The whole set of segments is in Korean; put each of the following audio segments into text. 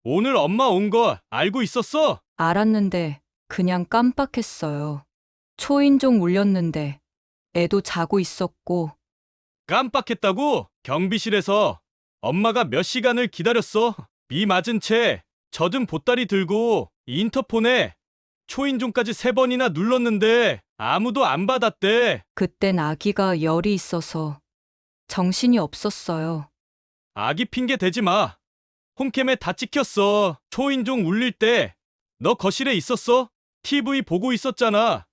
오늘 엄마 온 거 알고 있었어? 알았는데 그냥 깜빡했어요. 초인종 울렸는데 애도 자고 있었고. 깜빡했다고? 경비실에서 엄마가 몇 시간을 기다렸어. 비 맞은 채 젖은 보따리 들고 인터폰에 초인종까지 3번이나 눌렀는데 아무도 안 받았대. 그땐 아기가 열이 있어서 정신이 없었어요. 아기 핑계 대지 마. 홈캠에 다 찍혔어. 초인종 울릴 때 너 거실에 있었어? TV 보고 있었잖아.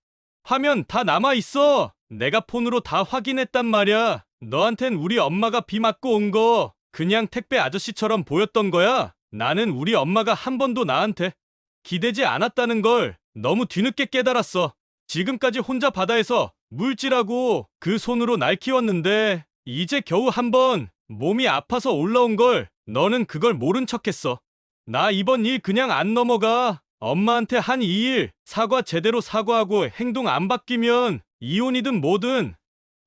화면 다 남아 있어. 내가 폰으로 다 확인했단 말이야. 너한텐 우리 엄마가 비 맞고 온 거 그냥 택배 아저씨처럼 보였던 거야. 나는 우리 엄마가 한 번도 나한테 기대지 않았다는 걸 너무 뒤늦게 깨달았어. 지금까지 혼자 바다에서 물질하고 그 손으로 날 키웠는데 이제 겨우 한 번 몸이 아파서 올라온 걸 너는 그걸 모른 척했어. 나 이번 일 그냥 안 넘어가. 엄마한테 한 이 일 사과 제대로 사과하고 행동 안 바뀌면 이혼이든 뭐든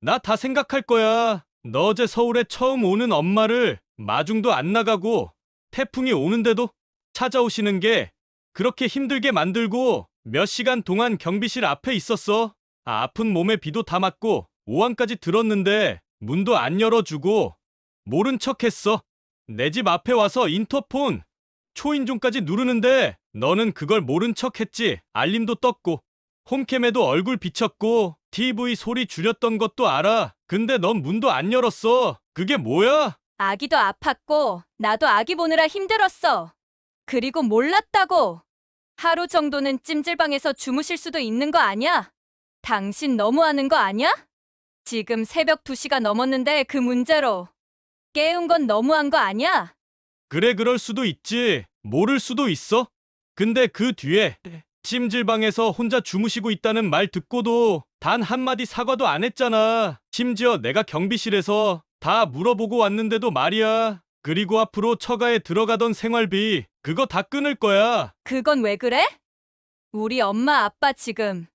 나 다 생각할 거야. 너 어제 서울에 처음 오는 엄마를 마중도 안 나가고 태풍이 오는데도 찾아오시는 게 그렇게 힘들게 만들고 몇 시간 동안 경비실 앞에 있었어. 아픈 몸에 비도 다 맞고 오한까지 들었는데 문도 안 열어주고 모른 척했어. 내 집 앞에 와서 인터폰 초인종까지 누르는데 너는 그걸 모른 척했지. 알림도 떴고 홈캠에도 얼굴 비쳤고 TV 소리 줄였던 것도 알아. 근데 넌 문도 안 열었어. 그게 뭐야? 아기도 아팠고 나도 아기 보느라 힘들었어. 그리고 몰랐다고. 하루 정도는 찜질방에서 주무실 수도 있는 거 아니야? 당신 너무하는 거 아니야? 지금 새벽 2시가 넘었는데 그 문제로 깨운 건 너무한 거 아니야? 그래, 그럴 수도 있지. 모를 수도 있어. 근데 그 뒤에 찜질방에서 혼자 주무시고 있다는 말 듣고도 단 한마디 사과도 안 했잖아. 심지어 내가 경비실에서 다 물어보고 왔는데도 말이야. 그리고 앞으로 처가에 들어가던 생활비 그거 다 끊을 거야. 그건 왜 그래? 우리 엄마 아빠 지금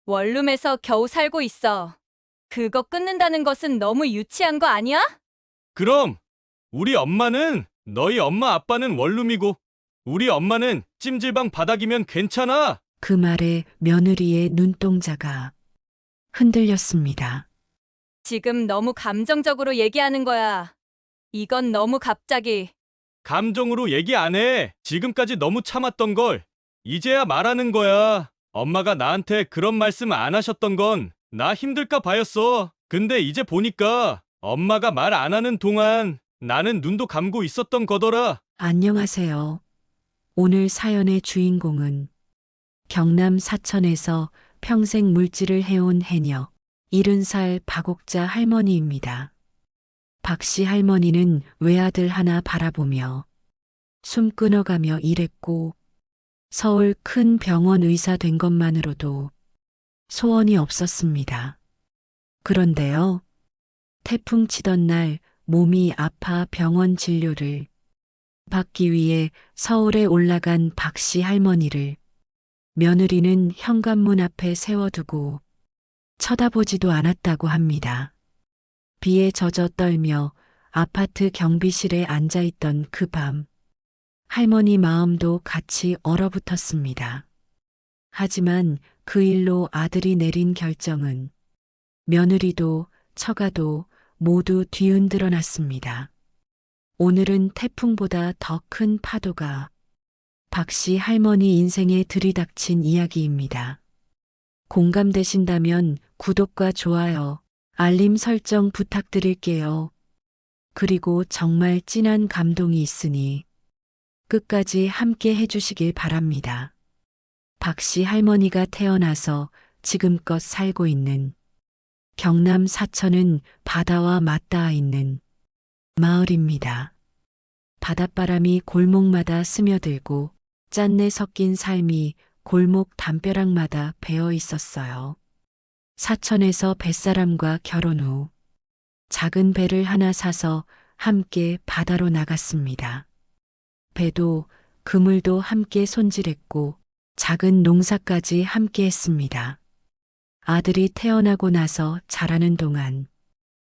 원룸에서 겨우 살고 있어. 그거 끊는다는 것은 너무 유치한 거 아니야? 그럼 우리 엄마는 너희 엄마 아빠는 원룸이고 우리 엄마는 찜질방 바닥이면 괜찮아. 그 말에 며느리의 눈동자가 흔들렸습니다. 지금 너무 감정적으로 얘기하는 거야. 이건 너무 갑자기. 감정으로 얘기 안 해. 지금까지 너무 참았던 걸 이제야 말하는 거야. 엄마가 나한테 그런 말씀 안 하셨던 건 나 힘들까 봐였어. 근데 이제 보니까 엄마가 말 안 하는 동안 나는 눈도 감고 있었던 거더라. 안녕하세요. 오늘 사연의 주인공은 경남 사천에서 평생 물질을 해온 해녀 70살 박옥자 할머니입니다. 박씨 할머니는 외아들 하나 바라보며 숨 끊어가며 일했고 서울 큰 병원 의사 된 것만으로도 소원이 없었습니다. 그런데요, 태풍 치던 날 몸이 아파 병원 진료를 받기 위해 서울에 올라간 박씨 할머니를 며느리는 현관문 앞에 세워두고 쳐다보지도 않았다고 합니다. 비에 젖어 떨며 아파트 경비실에 앉아있던 그 밤, 할머니 마음도 같이 얼어붙었습니다. 하지만 그 일로 아들이 내린 결정은 며느리도 처가도 모두 뒤흔들어 놨습니다. 오늘은 태풍보다 더 큰 파도가 박씨 할머니 인생에 들이닥친 이야기입니다. 공감되신다면 구독과 좋아요, 알림 설정 부탁드릴게요. 그리고 정말 진한 감동이 있으니 끝까지 함께 해주시길 바랍니다. 박씨 할머니가 태어나서 지금껏 살고 있는 경남 사천은 바다와 맞닿아 있는 마을입니다. 바닷바람이 골목마다 스며들고 짠내 섞인 삶이 골목 담벼락마다 배어 있었어요. 사천에서 뱃사람과 결혼 후 작은 배를 하나 사서 함께 바다로 나갔습니다. 배도 그물도 함께 손질했고 작은 농사까지 함께 했습니다. 아들이 태어나고 나서 자라는 동안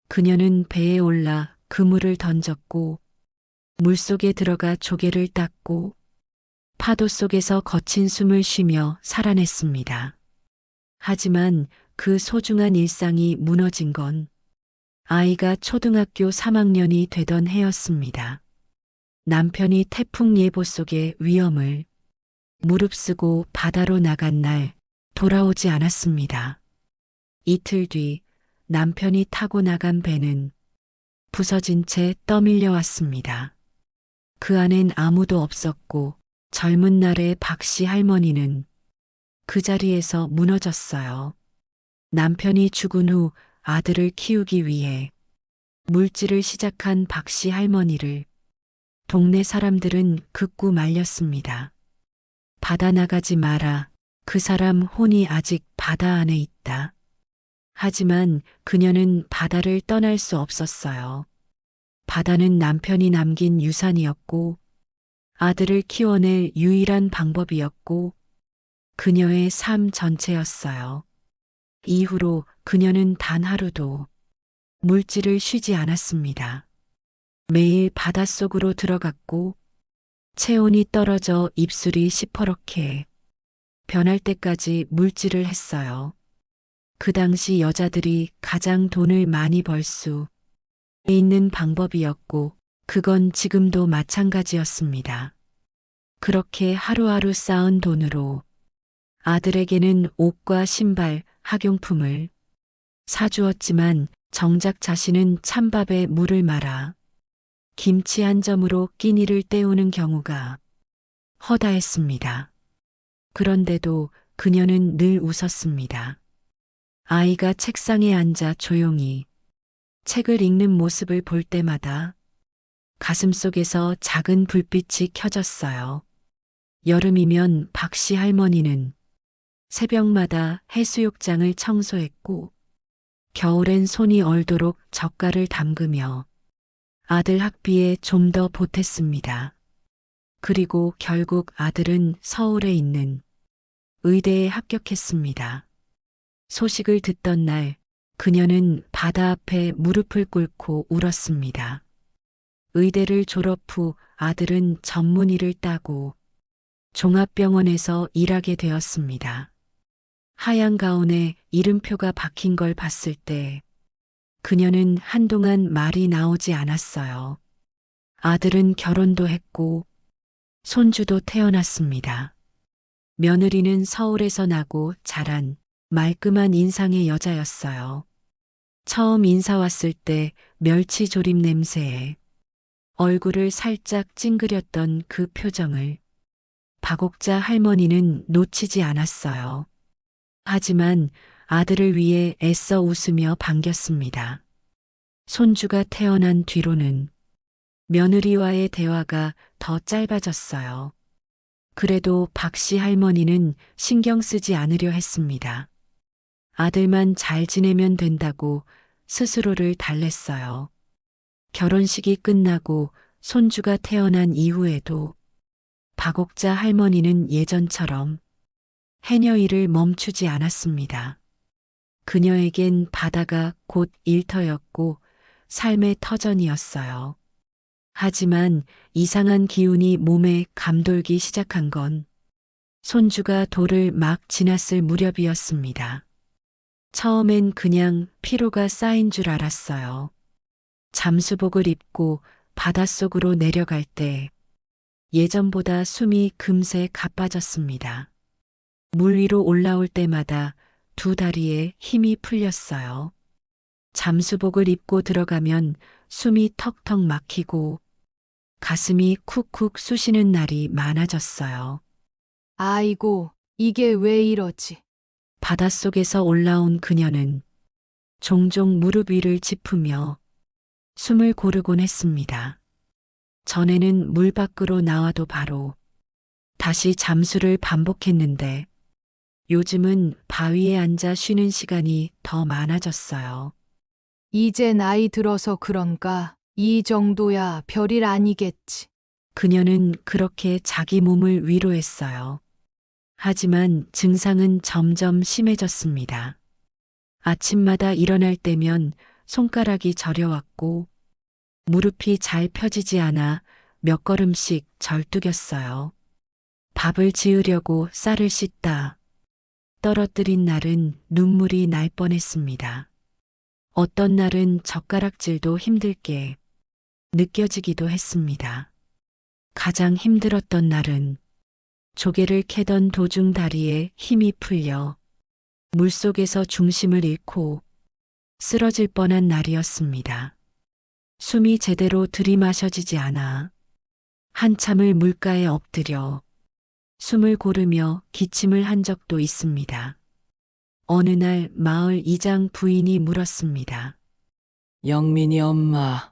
그녀는 배에 올라 그물을 던졌고 물속에 들어가 조개를 땄고 파도 속에서 거친 숨을 쉬며 살아냈습니다. 하지만 그 소중한 일상이 무너진 건 아이가 초등학교 3학년이 되던 해였습니다. 남편이 태풍 예보 속의 위험을 무릅쓰고 바다로 나간 날 돌아오지 않았습니다. 이틀 뒤 남편이 타고 나간 배는 부서진 채 떠밀려 왔습니다. 그 안엔 아무도 없었고 젊은 날의 박씨 할머니는 그 자리에서 무너졌어요. 남편이 죽은 후 아들을 키우기 위해 물질을 시작한 박씨 할머니를 동네 사람들은 극구 말렸습니다. 바다 나가지 마라. 그 사람 혼이 아직 바다 안에 있다. 하지만 그녀는 바다를 떠날 수 없었어요. 바다는 남편이 남긴 유산이었고 아들을 키워낼 유일한 방법이었고 그녀의 삶 전체였어요. 이후로 그녀는 단 하루도 물질을 쉬지 않았습니다. 매일 바닷속으로 들어갔고 체온이 떨어져 입술이 시퍼렇게 변할 때까지 물질을 했어요. 그 당시 여자들이 가장 돈을 많이 벌 수 있는 방법이었고 그건 지금도 마찬가지였습니다. 그렇게 하루하루 쌓은 돈으로 아들에게는 옷과 신발, 학용품을 사주었지만 정작 자신은 찬밥에 물을 말아 김치 한 점으로 끼니를 때우는 경우가 허다했습니다. 그런데도 그녀는 늘 웃었습니다. 아이가 책상에 앉아 조용히 책을 읽는 모습을 볼 때마다 가슴속에서 작은 불빛이 켜졌어요. 여름이면 박씨 할머니는 새벽마다 해수욕장을 청소했고 겨울엔 손이 얼도록 젓갈을 담그며 아들 학비에 좀 더 보탰습니다. 그리고 결국 아들은 서울에 있는 의대에 합격했습니다. 소식을 듣던 날 그녀는 바다 앞에 무릎을 꿇고 울었습니다. 의대를 졸업 후 아들은 전문의를 따고 종합병원에서 일하게 되었습니다. 하얀 가운에 이름표가 박힌 걸 봤을 때 그녀는 한동안 말이 나오지 않았어요. 아들은 결혼도 했고 손주도 태어났습니다. 며느리는 서울에서 나고 자란 말끔한 인상의 여자였어요. 처음 인사 왔을 때 멸치조림 냄새에 얼굴을 살짝 찡그렸던 그 표정을 박옥자 할머니는 놓치지 않았어요. 하지만 아들을 위해 애써 웃으며 반겼습니다. 손주가 태어난 뒤로는 며느리와의 대화가 더 짧아졌어요. 그래도 박씨 할머니는 신경 쓰지 않으려 했습니다. 아들만 잘 지내면 된다고 스스로를 달랬어요. 결혼식이 끝나고 손주가 태어난 이후에도 박옥자 할머니는 예전처럼 해녀 일을 멈추지 않았습니다. 그녀에겐 바다가 곧 일터였고 삶의 터전이었어요. 하지만 이상한 기운이 몸에 감돌기 시작한 건 손주가 돌을 막 지났을 무렵이었습니다. 처음엔 그냥 피로가 쌓인 줄 알았어요. 잠수복을 입고 바닷속으로 내려갈 때 예전보다 숨이 금세 가빠졌습니다. 물 위로 올라올 때마다 두 다리에 힘이 풀렸어요. 잠수복을 입고 들어가면 숨이 턱턱 막히고 가슴이 쿡쿡 쑤시는 날이 많아졌어요. 아이고, 이게 왜 이러지? 바닷속에서 올라온 그녀는 종종 무릎 위를 짚으며 숨을 고르곤 했습니다. 전에는 물 밖으로 나와도 바로 다시 잠수를 반복했는데 요즘은 바위에 앉아 쉬는 시간이 더 많아졌어요. 이제 나이 들어서 그런가? 이 정도야 별일 아니겠지. 그녀는 그렇게 자기 몸을 위로했어요. 하지만 증상은 점점 심해졌습니다. 아침마다 일어날 때면 손가락이 저려왔고 무릎이 잘 펴지지 않아 몇 걸음씩 절뚝였어요. 밥을 지으려고 쌀을 씻다 떨어뜨린 날은 눈물이 날 뻔했습니다. 어떤 날은 젓가락질도 힘들게 느껴지기도 했습니다. 가장 힘들었던 날은 조개를 캐던 도중 다리에 힘이 풀려 물속에서 중심을 잃고 쓰러질 뻔한 날이었습니다. 숨이 제대로 들이마셔지지 않아 한참을 물가에 엎드려 숨을 고르며 기침을 한 적도 있습니다. 어느 날 마을 이장 부인이 물었습니다. 영민이 엄마,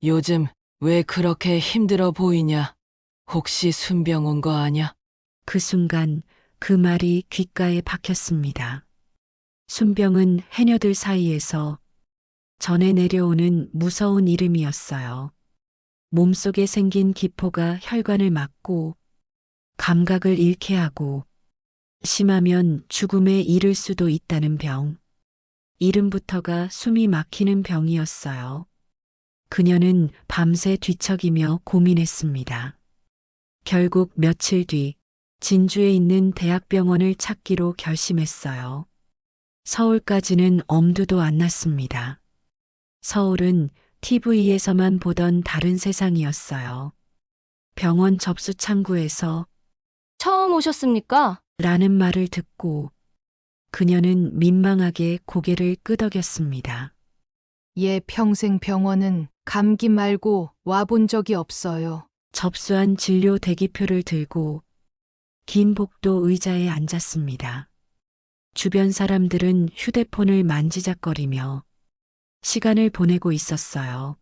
요즘 왜 그렇게 힘들어 보이냐? 혹시 순병 온 거 아냐? 그 순간 그 말이 귓가에 박혔습니다. 순병은 해녀들 사이에서 전해 내려오는 무서운 이름이었어요. 몸속에 생긴 기포가 혈관을 막고 감각을 잃게 하고 심하면 죽음에 이를 수도 있다는 병. 이름부터가 숨이 막히는 병이었어요. 그녀는 밤새 뒤척이며 고민했습니다. 결국 며칠 뒤 진주에 있는 대학병원을 찾기로 결심했어요. 서울까지는 엄두도 안 났습니다. 서울은 TV에서만 보던 다른 세상이었어요. 병원 접수 창구에서 처음 오셨습니까? 라는 말을 듣고 그녀는 민망하게 고개를 끄덕였습니다. 얘 평생 병원은 감기 말고 와본 적이 없어요. 접수한 진료 대기표를 들고 긴 복도 의자에 앉았습니다. 주변 사람들은 휴대폰을 만지작거리며 시간을 보내고 있었어요.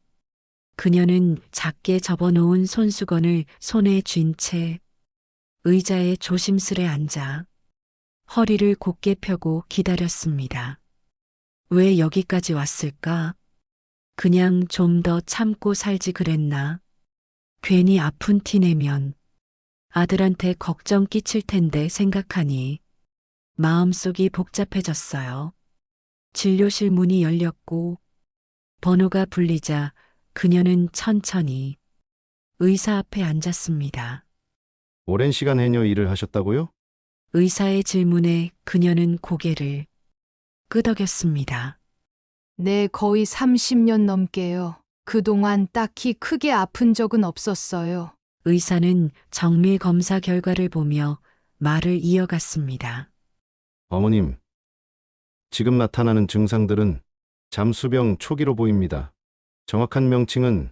그녀는 작게 접어놓은 손수건을 손에 쥔 채 의자에 조심스레 앉아 허리를 곧게 펴고 기다렸습니다. 왜 여기까지 왔을까? 그냥 좀 더 참고 살지 그랬나? 괜히 아픈 티 내면 아들한테 걱정 끼칠 텐데 생각하니 마음속이 복잡해졌어요. 진료실 문이 열렸고 번호가 불리자 그녀는 천천히 의사 앞에 앉았습니다. 오랜 시간 해녀 일을 하셨다고요? 의사의 질문에 그녀는 고개를 끄덕였습니다. 네, 거의 30년 넘게요. 그동안 딱히 크게 아픈 적은 없었어요. 의사는 정밀 검사 결과를 보며 말을 이어갔습니다. 어머님, 지금 나타나는 증상들은 잠수병 초기로 보입니다. 정확한 명칭은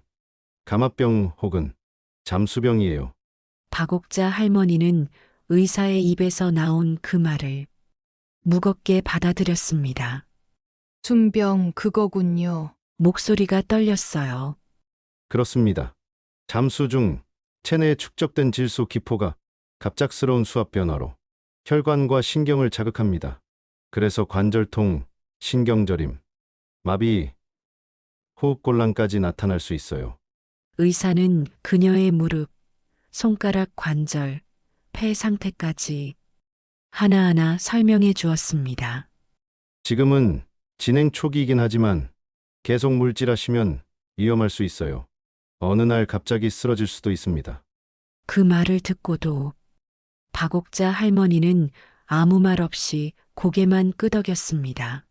감압병 혹은 잠수병이에요. 박옥자 할머니는 의사의 입에서 나온 그 말을 무겁게 받아들였습니다. 순병 그거군요. 목소리가 떨렸어요. 그렇습니다. 잠수 중 체내에 축적된 질소 기포가 갑작스러운 수압 변화로 혈관과 신경을 자극합니다. 그래서 관절통, 신경저림, 마비, 호흡곤란까지 나타날 수 있어요. 의사는 그녀의 무릎, 손가락 관절, 폐 상태까지 하나하나 설명해 주었습니다. 지금은 진행 초기이긴 하지만 계속 물질하시면 위험할 수 있어요. 어느 날 갑자기 쓰러질 수도 있습니다. 그 말을 듣고도 박옥자 할머니는 아무 말 없이 고개만 끄덕였습니다.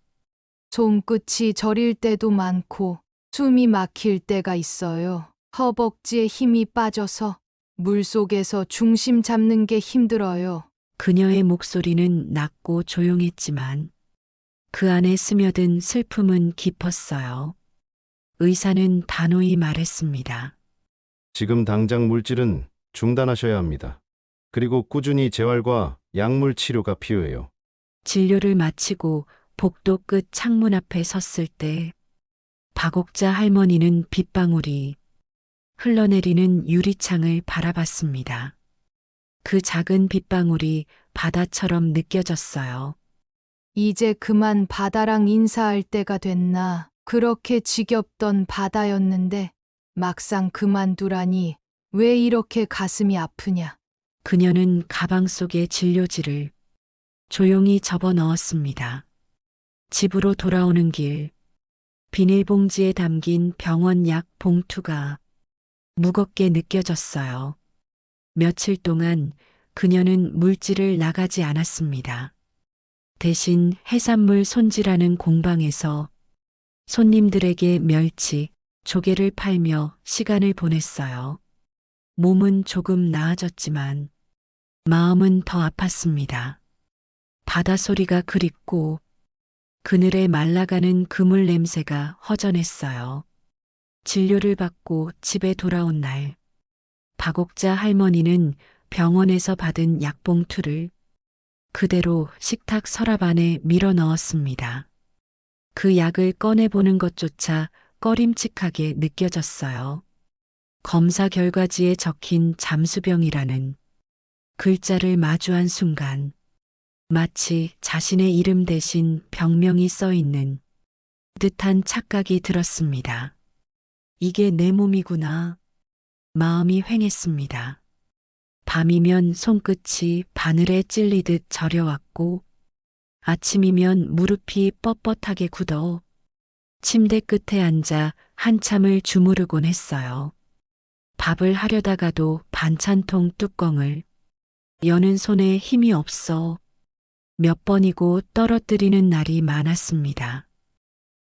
손끝이 저릴 때도 많고 숨이 막힐 때가 있어요. 허벅지에 힘이 빠져서 물속에서 중심 잡는 게 힘들어요. 그녀의 목소리는 낮고 조용했지만 그 안에 스며든 슬픔은 깊었어요. 의사는 단호히 말했습니다. 지금 당장 물질은 중단하셔야 합니다. 그리고 꾸준히 재활과 약물 치료가 필요해요. 진료를 마치고 복도 끝 창문 앞에 섰을 때 박옥자 할머니는 빗방울이 흘러내리는 유리창을 바라봤습니다. 그 작은 빗방울이 바다처럼 느껴졌어요. 이제 그만 바다랑 인사할 때가 됐나. 그렇게 지겹던 바다였는데 막상 그만두라니 왜 이렇게 가슴이 아프냐. 그녀는 가방 속에 진료지를 조용히 접어 넣었습니다. 집으로 돌아오는 길, 비닐봉지에 담긴 병원 약 봉투가 무겁게 느껴졌어요. 며칠 동안 그녀는 물질을 나가지 않았습니다. 대신 해산물 손질하는 공방에서 손님들에게 멸치, 조개를 팔며 시간을 보냈어요. 몸은 조금 나아졌지만 마음은 더 아팠습니다. 바다 소리가 그립고 그늘에 말라가는 그물 냄새가 허전했어요. 진료를 받고 집에 돌아온 날, 박옥자 할머니는 병원에서 받은 약봉투를 그대로 식탁 서랍 안에 밀어 넣었습니다. 그 약을 꺼내보는 것조차 꺼림칙하게 느껴졌어요. 검사 결과지에 적힌 잠수병이라는 글자를 마주한 순간 마치 자신의 이름 대신 병명이 써 있는 듯한 착각이 들었습니다. 이게 내 몸이구나. 마음이 휑했습니다. 밤이면 손끝이 바늘에 찔리듯 저려왔고 아침이면 무릎이 뻣뻣하게 굳어 침대 끝에 앉아 한참을 주무르곤 했어요. 밥을 하려다가도 반찬통 뚜껑을 여는 손에 힘이 없어 몇 번이고 떨어뜨리는 날이 많았습니다.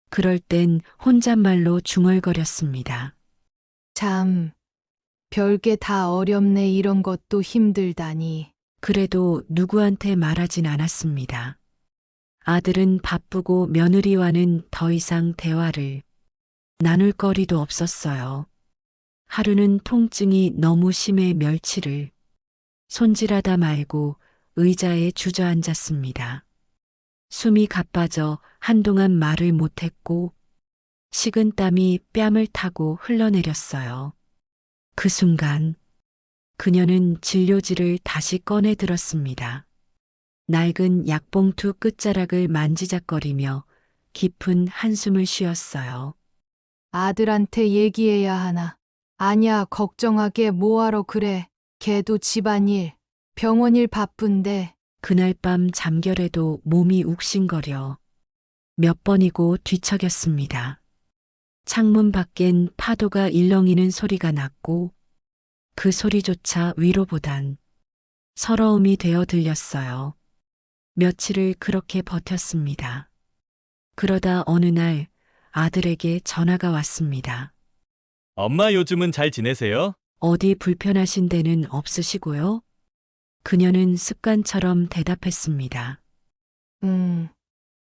그럴 땐 혼잣말로 중얼거렸습니다. 참, 별게 다 어렵네. 이런 것도 힘들다니. 그래도 누구한테 말하진 않았습니다. 아들은 바쁘고 며느리와는 더 이상 대화를 나눌 거리도 없었어요. 하루는 통증이 너무 심해 멸치를 손질하다 말고 의자에 주저앉았습니다. 숨이 가빠져 한동안 말을 못했고 식은 땀이 뺨을 타고 흘러내렸어요. 그 순간 그녀는 진료지를 다시 꺼내 들었습니다. 낡은 약봉투 끝자락을 만지작거리며 깊은 한숨을 쉬었어요. 아들한테 얘기해야 하나. 아냐, 걱정하게 뭐하러 그래. 걔도 집안일, 병원일 바쁜데. 그날 밤 잠결에도 몸이 욱신거려 몇 번이고 뒤척였습니다. 창문 밖엔 파도가 일렁이는 소리가 났고 그 소리조차 위로보단 서러움이 되어 들렸어요. 며칠을 그렇게 버텼습니다. 그러다 어느 날 아들에게 전화가 왔습니다. 엄마 요즘은 잘 지내세요? 어디 불편하신 데는 없으시고요? 그녀는 습관처럼 대답했습니다.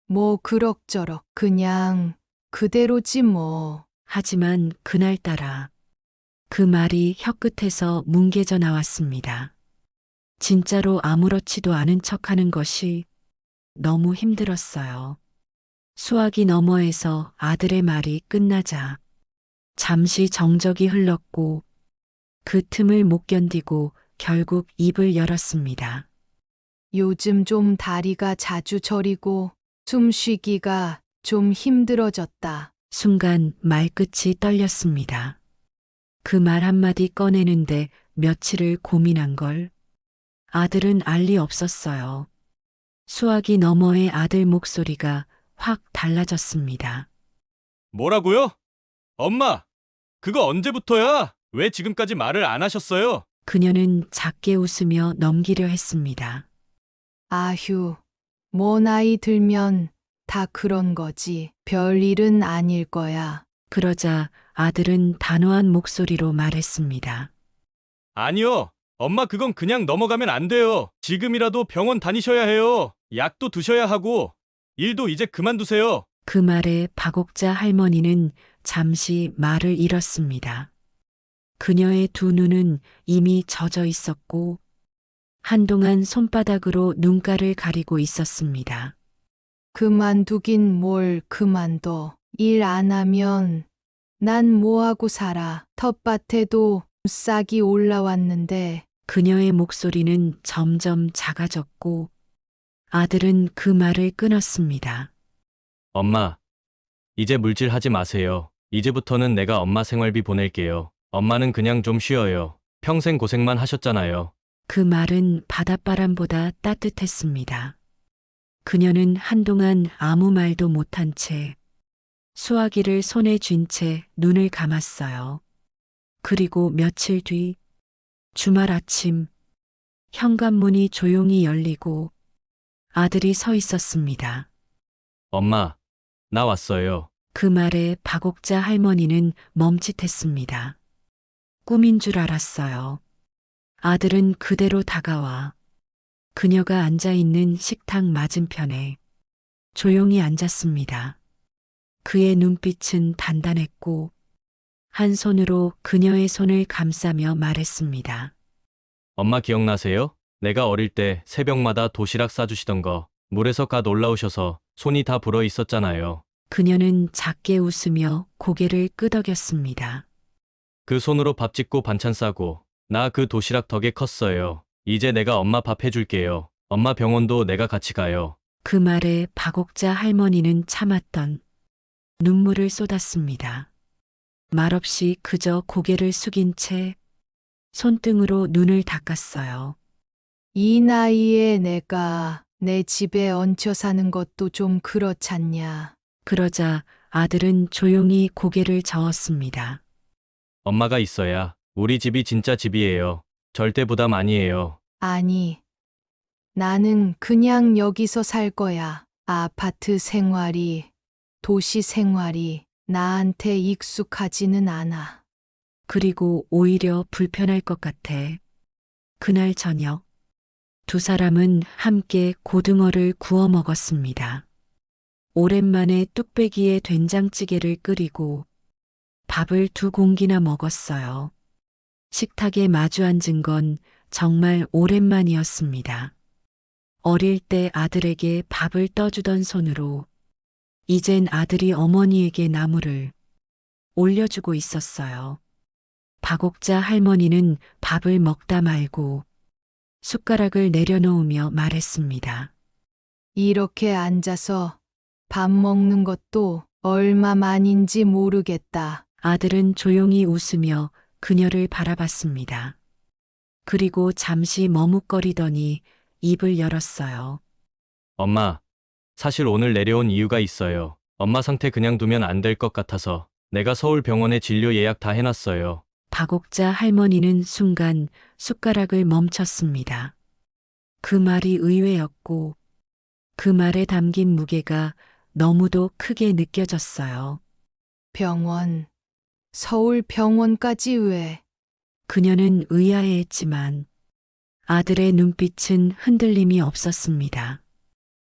뭐 그럭저럭 그냥 그대로지 뭐. 하지만 그날따라 그 말이 혀끝에서 뭉개져 나왔습니다. 진짜로 아무렇지도 않은 척하는 것이 너무 힘들었어요. 수화기 너머에서 아들의 말이 끝나자 잠시 정적이 흘렀고 그 틈을 못 견디고 결국 입을 열었습니다. 요즘 좀 다리가 자주 저리고 숨쉬기가 좀 힘들어졌다. 순간 말끝이 떨렸습니다. 그 말 한마디 꺼내는데 며칠을 고민한 걸 아들은 알 리 없었어요. 수화기 너머의 아들 목소리가 확 달라졌습니다. 뭐라고요? 엄마, 그거 언제부터야? 왜 지금까지 말을 안 하셨어요? 그녀는 작게 웃으며 넘기려 했습니다. 아휴, 뭐 나이 들면 다 그런 거지. 별일은 아닐 거야. 그러자 아들은 단호한 목소리로 말했습니다. 아니요. 엄마 그건 그냥 넘어가면 안 돼요. 지금이라도 병원 다니셔야 해요. 약도 드셔야 하고 일도 이제 그만두세요. 그 말에 박옥자 할머니는 잠시 말을 잃었습니다. 그녀의 두 눈은 이미 젖어 있었고 한동안 손바닥으로 눈가를 가리고 있었습니다. 그만두긴 뭘 그만둬. 일 안 하면 난 뭐하고 살아. 텃밭에도 싹이 올라왔는데. 그녀의 목소리는 점점 작아졌고 아들은 그 말을 끊었습니다. 엄마, 이제 물질하지 마세요. 이제부터는 내가 엄마 생활비 보낼게요. 엄마는 그냥 좀 쉬어요. 평생 고생만 하셨잖아요. 그 말은 바닷바람보다 따뜻했습니다. 그녀는 한동안 아무 말도 못한 채 수화기를 손에 쥔 채 눈을 감았어요. 그리고 며칠 뒤 주말 아침 현관문이 조용히 열리고 아들이 서 있었습니다. 엄마, 나 왔어요. 그 말에 박옥자 할머니는 멈칫했습니다. 꿈인 줄 알았어요. 아들은 그대로 다가와 그녀가 앉아 있는 식탁 맞은편에 조용히 앉았습니다. 그의 눈빛은 단단했고 한 손으로 그녀의 손을 감싸며 말했습니다. 엄마 기억나세요? 내가 어릴 때 새벽마다 도시락 싸주시던 거 물에서 갓 올라오셔서 손이 다 불어 있었잖아요. 그녀는 작게 웃으며 고개를 끄덕였습니다. 그 손으로 밥 짓고 반찬 싸고 나 그 도시락 덕에 컸어요. 이제 내가 엄마 밥 해줄게요. 엄마 병원도 내가 같이 가요. 그 말에 박옥자 할머니는 참았던 눈물을 쏟았습니다. 말없이 그저 고개를 숙인 채 손등으로 눈을 닦았어요. 이 나이에 내가 내 집에 얹혀 사는 것도 좀 그렇잖냐. 그러자 아들은 조용히 고개를 저었습니다. 엄마가 있어야 우리 집이 진짜 집이에요. 절대 부담 아니에요. 아니, 나는 그냥 여기서 살 거야. 아파트 생활이, 도시 생활이 나한테 익숙하지는 않아. 그리고 오히려 불편할 것 같아. 그날 저녁 두 사람은 함께 고등어를 구워 먹었습니다. 오랜만에 뚝배기에 된장찌개를 끓이고 밥을 2공기나 먹었어요. 식탁에 마주 앉은 건 정말 오랜만이었습니다. 어릴 때 아들에게 밥을 떠주던 손으로 이젠 아들이 어머니에게 나물을 올려주고 있었어요. 박옥자 할머니는 밥을 먹다 말고 숟가락을 내려놓으며 말했습니다. 이렇게 앉아서 밥 먹는 것도 얼마만인지 모르겠다. 아들은 조용히 웃으며 그녀를 바라봤습니다. 그리고 잠시 머뭇거리더니 입을 열었어요. 엄마, 사실 오늘 내려온 이유가 있어요. 엄마 상태 그냥 두면 안 될 것 같아서 내가 서울 병원에 진료 예약 다 해놨어요. 박옥자 할머니는 순간 숟가락을 멈췄습니다. 그 말이 의외였고 그 말에 담긴 무게가 너무도 크게 느껴졌어요. 병원, 서울 병원까지 왜? 그녀는 의아해했지만 아들의 눈빛은 흔들림이 없었습니다.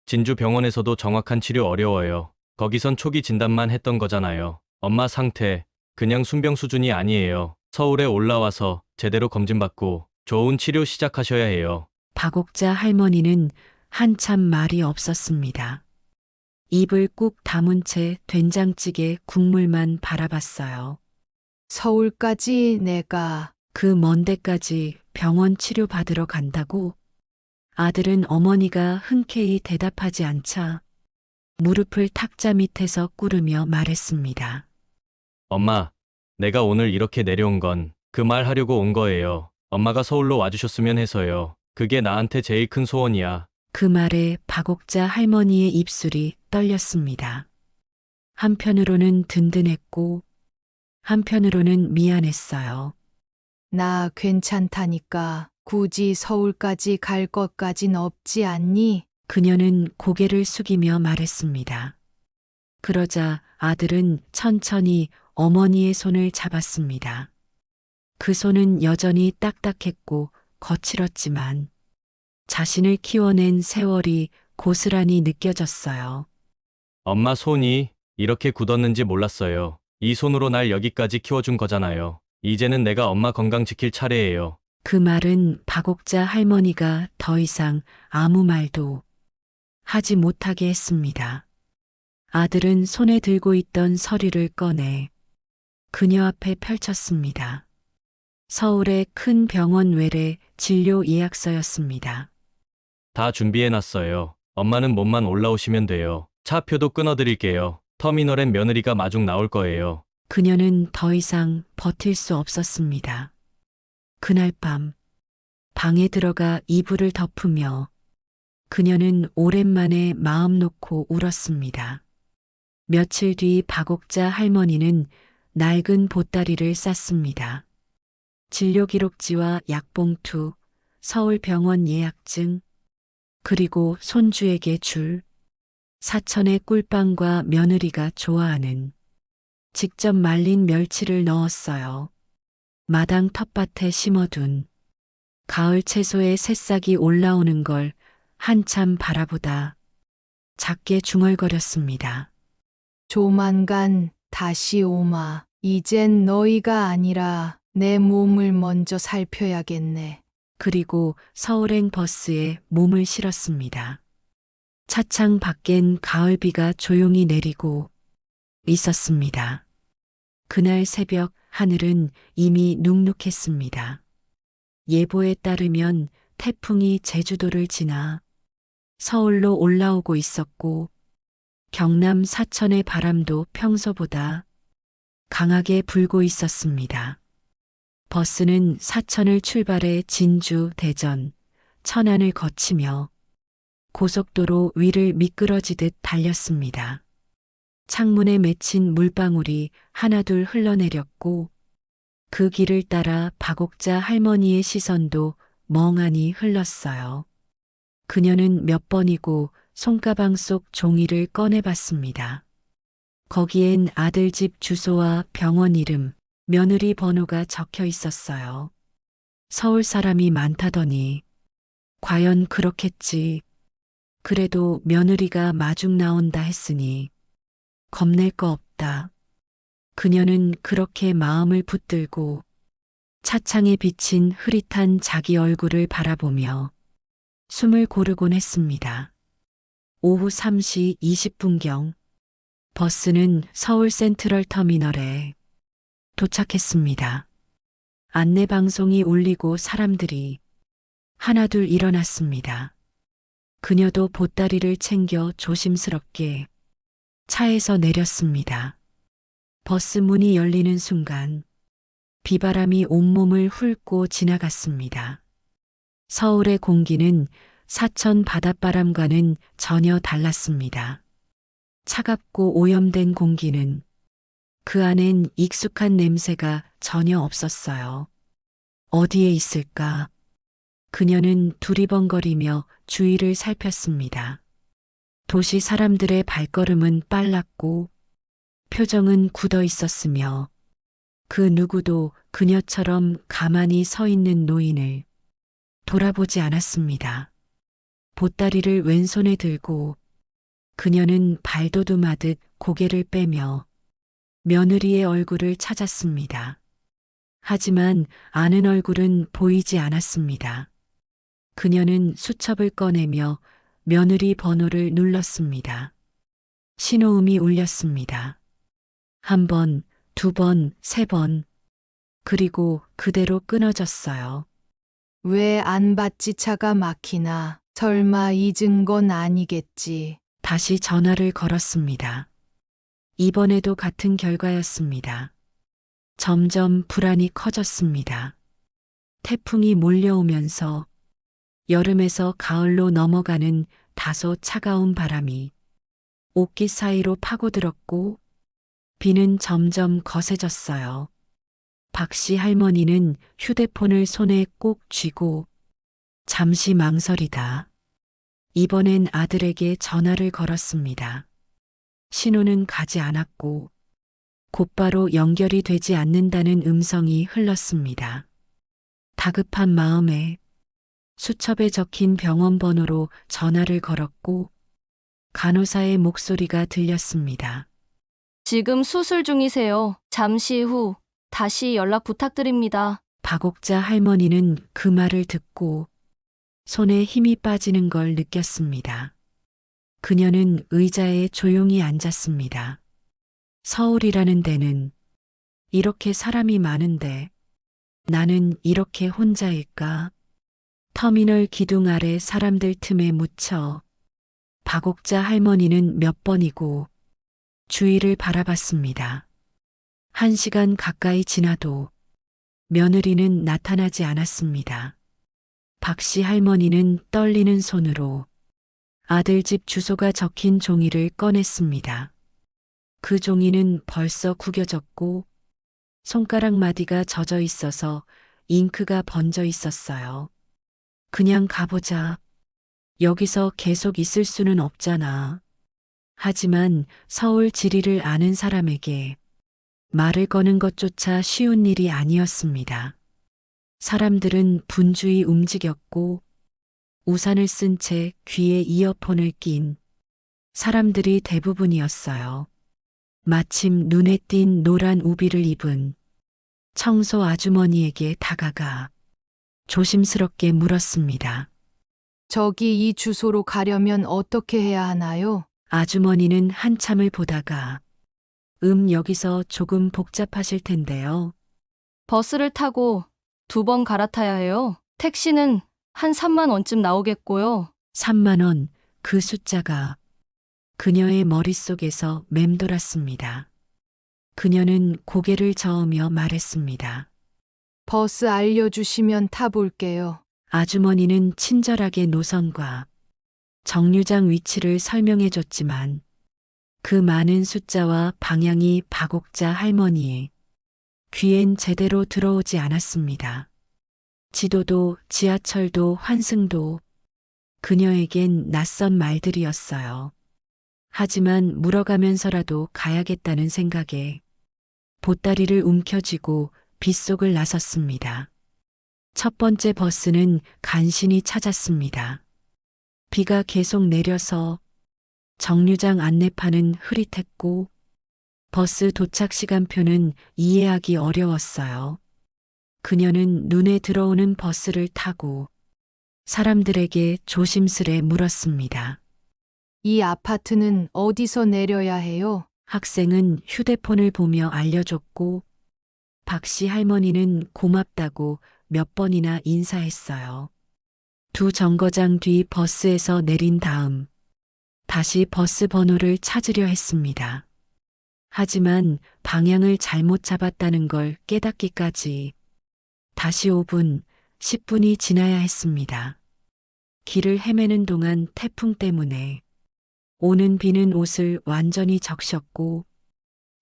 진주 병원에서도 정확한 치료 어려워요. 거기선 초기 진단만 했던 거잖아요. 엄마 상태 그냥 순병 수준이 아니에요. 서울에 올라와서 제대로 검진받고 좋은 치료 시작하셔야 해요. 박옥자 할머니는 한참 말이 없었습니다. 입을 꾹 다문 채 된장찌개 국물만 바라봤어요. 서울까지 내가 그 먼 데까지 병원 치료 받으러 간다고? 아들은 어머니가 흔쾌히 대답하지 않자 무릎을 탁자 밑에서 꿇으며 말했습니다. 엄마, 내가 오늘 이렇게 내려온 건 그 말 하려고 온 거예요. 엄마가 서울로 와주셨으면 해서요. 그게 나한테 제일 큰 소원이야. 그 말에 박옥자 할머니의 입술이 떨렸습니다. 한편으로는 든든했고 한편으로는 미안했어요. 나 괜찮다니까 굳이 서울까지 갈 것까진 없지 않니? 그녀는 고개를 숙이며 말했습니다. 그러자 아들은 천천히 어머니의 손을 잡았습니다. 그 손은 여전히 딱딱했고 거칠었지만 자신을 키워낸 세월이 고스란히 느껴졌어요. 엄마 손이 이렇게 굳었는지 몰랐어요. 이 손으로 날 여기까지 키워준 거잖아요. 이제는 내가 엄마 건강 지킬 차례예요. 그 말은 박옥자 할머니가 더 이상 아무 말도 하지 못하게 했습니다. 아들은 손에 들고 있던 서류를 꺼내 그녀 앞에 펼쳤습니다. 서울의 큰 병원 외래 진료 예약서였습니다. 다 준비해놨어요. 엄마는 몸만 올라오시면 돼요. 차표도 끊어드릴게요. 터미널엔 며느리가 마중 나올 거예요. 그녀는 더 이상 버틸 수 없었습니다. 그날 밤 방에 들어가 이불을 덮으며 그녀는 오랜만에 마음 놓고 울었습니다. 며칠 뒤 박옥자 할머니는 낡은 보따리를 쌌습니다. 진료기록지와 약봉투, 서울병원 예약증, 그리고 손주에게 줄 사천의 꿀빵과 며느리가 좋아하는 직접 말린 멸치를 넣었어요. 마당 텃밭에 심어둔 가을 채소의 새싹이 올라오는 걸 한참 바라보다 작게 중얼거렸습니다. 조만간 다시 오마. 이젠 너희가 아니라 내 몸을 먼저 살펴야겠네. 그리고 서울행 버스에 몸을 실었습니다. 차창 밖엔 가을비가 조용히 내리고 있었습니다. 그날 새벽 하늘은 이미 눅눅했습니다. 예보에 따르면 태풍이 제주도를 지나 서울로 올라오고 있었고 경남 사천의 바람도 평소보다 강하게 불고 있었습니다. 버스는 사천을 출발해 진주, 대전, 천안을 거치며 고속도로 위를 미끄러지듯 달렸습니다. 창문에 맺힌 물방울이 하나둘 흘러내렸고 그 길을 따라 박옥자 할머니의 시선도 멍하니 흘렀어요. 그녀는 몇 번이고 손가방 속 종이를 꺼내봤습니다. 거기엔 아들 집 주소와 병원 이름, 며느리 번호가 적혀 있었어요. 서울 사람이 많다더니 과연 그렇겠지. 그래도 며느리가 마중 나온다 했으니 겁낼 거 없다. 그녀는 그렇게 마음을 붙들고 차창에 비친 흐릿한 자기 얼굴을 바라보며 숨을 고르곤 했습니다. 오후 3시 20분경 버스는 서울 센트럴 터미널에 도착했습니다. 안내방송이 울리고 사람들이 하나둘 일어났습니다. 그녀도 보따리를 챙겨 조심스럽게 차에서 내렸습니다. 버스 문이 열리는 순간 비바람이 온몸을 훑고 지나갔습니다. 서울의 공기는 사천 바닷바람과는 전혀 달랐습니다. 차갑고 오염된 공기는 그 안엔 익숙한 냄새가 전혀 없었어요. 어디에 있을까? 그녀는 두리번거리며 주위를 살폈습니다. 도시 사람들의 발걸음은 빨랐고 표정은 굳어 있었으며 그 누구도 그녀처럼 가만히 서 있는 노인을 돌아보지 않았습니다. 보따리를 왼손에 들고 그녀는 발돋움하듯 고개를 빼며 며느리의 얼굴을 찾았습니다. 하지만 아는 얼굴은 보이지 않았습니다. 그녀는 수첩을 꺼내며 며느리 번호를 눌렀습니다. 신호음이 울렸습니다. 한 번, 두 번, 세 번, 그리고 그대로 끊어졌어요. 왜 안 받지? 차가 막히나? 설마 잊은 건 아니겠지. 다시 전화를 걸었습니다. 이번에도 같은 결과였습니다. 점점 불안이 커졌습니다. 태풍이 몰려오면서 여름에서 가을로 넘어가는 다소 차가운 바람이 옷깃 사이로 파고들었고 비는 점점 거세졌어요. 박씨 할머니는 휴대폰을 손에 꼭 쥐고 잠시 망설이다. 이번엔 아들에게 전화를 걸었습니다. 신호는 가지 않았고 곧바로 연결이 되지 않는다는 음성이 흘렀습니다. 다급한 마음에 수첩에 적힌 병원 번호로 전화를 걸었고 간호사의 목소리가 들렸습니다. 지금 수술 중이세요. 잠시 후 다시 연락 부탁드립니다. 박옥자 할머니는 그 말을 듣고 손에 힘이 빠지는 걸 느꼈습니다. 그녀는 의자에 조용히 앉았습니다. 서울이라는 데는 이렇게 사람이 많은데 나는 이렇게 혼자일까? 터미널 기둥 아래 사람들 틈에 묻혀 박옥자 할머니는 몇 번이고 주위를 바라봤습니다. 1시간 가까이 지나도 며느리는 나타나지 않았습니다. 박씨 할머니는 떨리는 손으로 아들 집 주소가 적힌 종이를 꺼냈습니다. 그 종이는 벌써 구겨졌고 손가락 마디가 젖어 있어서 잉크가 번져 있었어요. 그냥 가보자. 여기서 계속 있을 수는 없잖아. 하지만 서울 지리를 아는 사람에게 말을 거는 것조차 쉬운 일이 아니었습니다. 사람들은 분주히 움직였고 우산을 쓴 채 귀에 이어폰을 낀 사람들이 대부분이었어요. 마침 눈에 띈 노란 우비를 입은 청소 아주머니에게 다가가 조심스럽게 물었습니다. 저기 이 주소로 가려면 어떻게 해야 하나요? 아주머니는 한참을 보다가 여기서 조금 복잡하실 텐데요. 버스를 타고 2번 갈아타야 해요. 택시는 한 3만 원쯤 나오겠고요. 3만 원, 그 숫자가 그녀의 머릿속에서 맴돌았습니다. 그녀는 고개를 저으며 말했습니다. 버스 알려주시면 타볼게요. 아주머니는 친절하게 노선과 정류장 위치를 설명해 줬지만 그 많은 숫자와 방향이 박옥자 할머니의 귀엔 제대로 들어오지 않았습니다. 지도도 지하철도 환승도 그녀에겐 낯선 말들이었어요. 하지만 물어가면서라도 가야겠다는 생각에 보따리를 움켜쥐고 빗속을 나섰습니다. 첫 번째 버스는 간신히 찾았습니다. 비가 계속 내려서 정류장 안내판은 흐릿했고 버스 도착 시간표는 이해하기 어려웠어요. 그녀는 눈에 들어오는 버스를 타고 사람들에게 조심스레 물었습니다. 이 아파트는 어디서 내려야 해요? 학생은 휴대폰을 보며 알려줬고 박씨 할머니는 고맙다고 몇 번이나 인사했어요. 2 정거장 뒤 버스에서 내린 다음 다시 버스 번호를 찾으려 했습니다. 하지만 방향을 잘못 잡았다는 걸 깨닫기까지 다시 5분, 10분이 지나야 했습니다. 길을 헤매는 동안 태풍 때문에 오는 비는 옷을 완전히 적셨고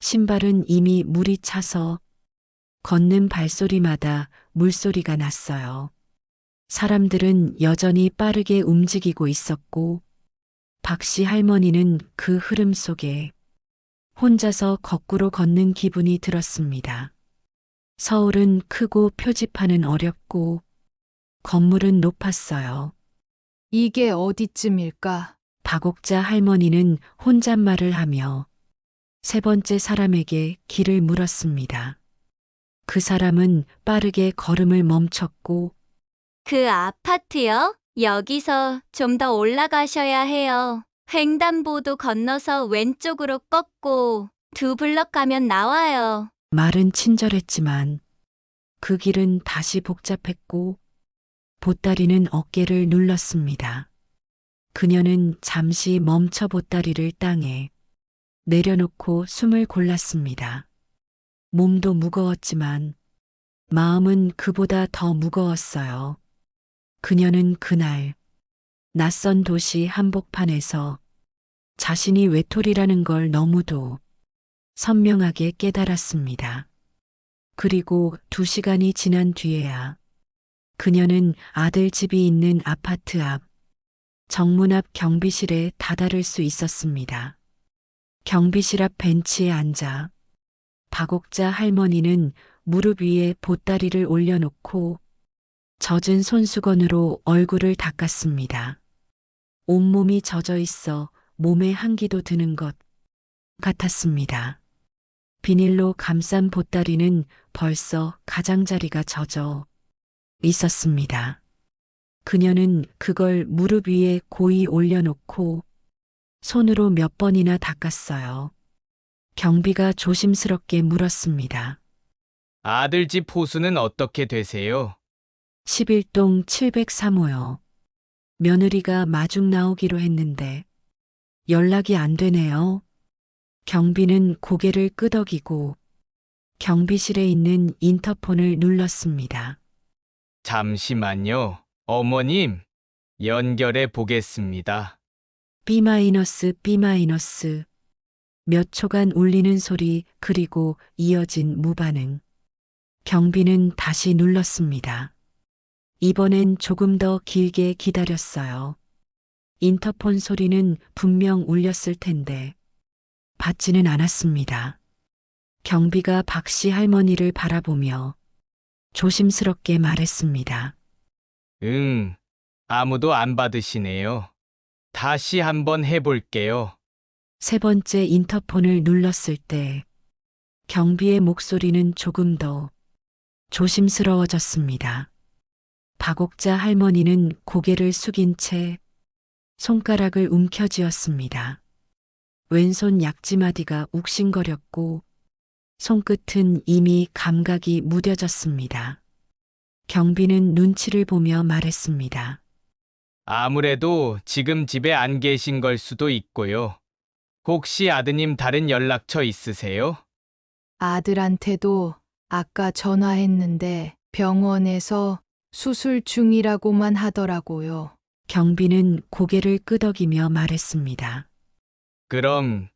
신발은 이미 물이 차서 걷는 발소리마다 물소리가 났어요. 사람들은 여전히 빠르게 움직이고 있었고 박씨 할머니는 그 흐름 속에 혼자서 거꾸로 걷는 기분이 들었습니다. 서울은 크고 표지판은 어렵고 건물은 높았어요. 이게 어디쯤일까? 박옥자 할머니는 혼잣말을 하며 3번째 사람에게 길을 물었습니다. 그 사람은 빠르게 걸음을 멈췄고 그 아파트요? 여기서 좀 더 올라가셔야 해요. 횡단보도 건너서 왼쪽으로 꺾고 2 블럭 가면 나와요. 말은 친절했지만 그 길은 다시 복잡했고 보따리는 어깨를 눌렀습니다. 그녀는 잠시 멈춰 보따리를 땅에 내려놓고 숨을 골랐습니다. 몸도 무거웠지만 마음은 그보다 더 무거웠어요. 그녀는 그날 낯선 도시 한복판에서 자신이 외톨이라는 걸 너무도 선명하게 깨달았습니다. 그리고 2시간이 지난 뒤에야 그녀는 아들 집이 있는 아파트 앞 정문 앞 경비실에 다다를 수 있었습니다. 경비실 앞 벤치에 앉아 박옥자 할머니는 무릎 위에 보따리를 올려놓고 젖은 손수건으로 얼굴을 닦았습니다. 온몸이 젖어 있어 몸에 한기도 드는 것 같았습니다. 비닐로 감싼 보따리는 벌써 가장자리가 젖어 있었습니다. 그녀는 그걸 무릎 위에 고이 올려놓고 손으로 몇 번이나 닦았어요. 경비가 조심스럽게 물었습니다. 아들 집 호수는 어떻게 되세요? 11동 703호요. 며느리가 마중 나오기로 했는데 연락이 안 되네요. 경비는 고개를 끄덕이고 경비실에 있는 인터폰을 눌렀습니다. 잠시만요. 어머님, 연결해 보겠습니다. B- 몇 초간 울리는 소리 그리고 이어진 무반응. 경비는 다시 눌렀습니다. 이번엔 조금 더 길게 기다렸어요. 인터폰 소리는 분명 울렸을 텐데 받지는 않았습니다. 경비가 박씨 할머니를 바라보며 조심스럽게 말했습니다. 응, 아무도 안 받으시네요. 다시 한번 해볼게요. 세 번째 인터폰을 눌렀을 때 경비의 목소리는 조금 더 조심스러워졌습니다. 박옥자 할머니는 고개를 숙인 채 손가락을 움켜쥐었습니다. 왼손 약지마디가 욱신거렸고 손끝은 이미 감각이 무뎌졌습니다. 경비는 눈치를 보며 말했습니다. 아무래도 지금 집에 안 계신 걸 수도 있고요. 혹시 아드님 다른 연락처 있으세요? 아들한테도 아까 전화했는데 병원에서 수술 중이라고만 하더라고요. 경비는 고개를 끄덕이며 말했습니다. 그럼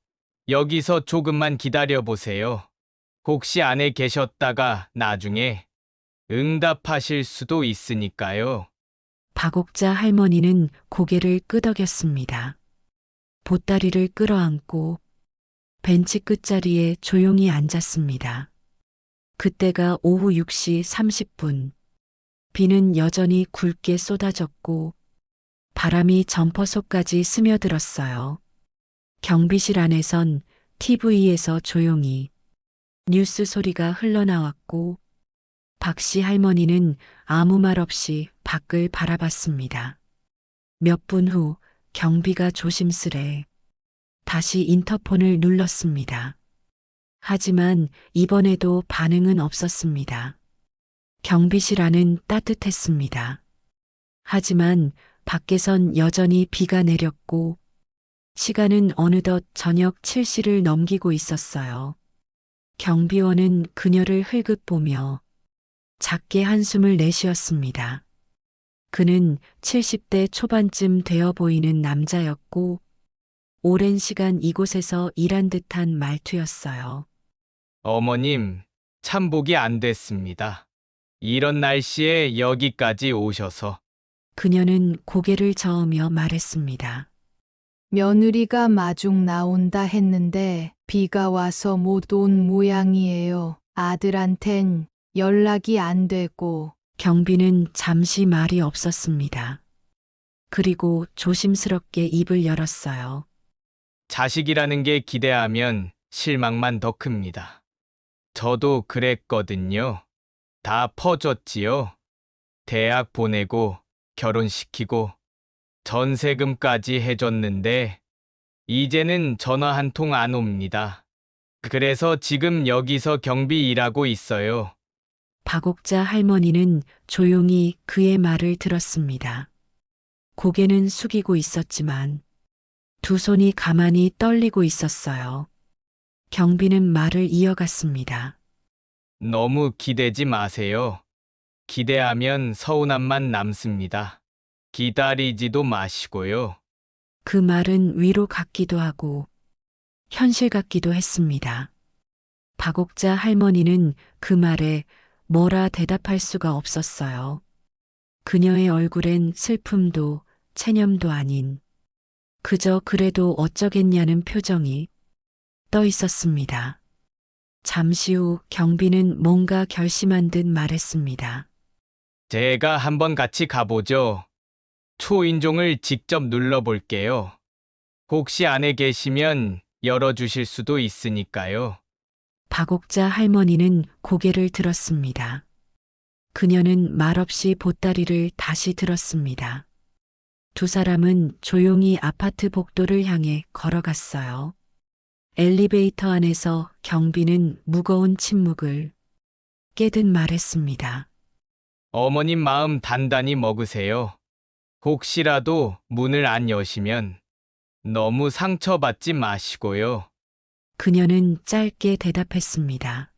여기서 조금만 기다려 보세요. 혹시 안에 계셨다가 나중에 응답하실 수도 있으니까요. 박옥자 할머니는 고개를 끄덕였습니다. 보따리를 끌어안고 벤치 끝자리에 조용히 앉았습니다. 그때가 오후 6시 30분. 비는 여전히 굵게 쏟아졌고 바람이 점퍼 속까지 스며들었어요. 경비실 안에선 TV에서 조용히 뉴스 소리가 흘러나왔고 박씨 할머니는 아무 말 없이 밖을 바라봤습니다. 몇 분 후 경비가 조심스레 다시 인터폰을 눌렀습니다. 하지만 이번에도 반응은 없었습니다. 경비실 안은 따뜻했습니다. 하지만 밖에선 여전히 비가 내렸고 시간은 어느덧 저녁 7시를 넘기고 있었어요. 경비원은 그녀를 흘끗 보며 작게 한숨을 내쉬었습니다. 그는 70대 초반쯤 되어 보이는 남자였고 오랜 시간 이곳에서 일한 듯한 말투였어요. 어머님, 참 복이 안 됐습니다. 이런 날씨에 여기까지 오셔서. 그녀는 고개를 저으며 말했습니다. 며느리가 마중 나온다 했는데 비가 와서 못 온 모양이에요. 아들한텐 연락이 안 되고. 경비는 잠시 말이 없었습니다. 그리고 조심스럽게 입을 열었어요. 자식이라는 게 기대하면 실망만 더 큽니다. 저도 그랬거든요. 다 퍼줬지요. 대학 보내고 결혼시키고 전세금까지 해줬는데 이제는 전화 한 통 안 옵니다. 그래서 지금 여기서 경비 일하고 있어요. 박옥자 할머니는 조용히 그의 말을 들었습니다. 고개는 숙이고 있었지만 두 손이 가만히 떨리고 있었어요. 경비는 말을 이어갔습니다. 너무 기대지 마세요. 기대하면 서운함만 남습니다. 기다리지도 마시고요. 그 말은 위로 같기도 하고 현실 같기도 했습니다. 박옥자 할머니는 그 말에 뭐라 대답할 수가 없었어요. 그녀의 얼굴엔 슬픔도 체념도 아닌 그저 그래도 어쩌겠냐는 표정이 떠 있었습니다. 잠시 후 경비는 뭔가 결심한 듯 말했습니다. 제가 한번 같이 가보죠. 초인종을 직접 눌러볼게요. 혹시 안에 계시면 열어주실 수도 있으니까요. 박옥자 할머니는 고개를 들었습니다. 그녀는 말없이 보따리를 다시 들었습니다. 두 사람은 조용히 아파트 복도를 향해 걸어갔어요. 엘리베이터 안에서 경비는 무거운 침묵을 깨듯 말했습니다. 어머님 마음 단단히 먹으세요. 혹시라도 문을 안 여시면 너무 상처받지 마시고요. 그녀는 짧게 대답했습니다.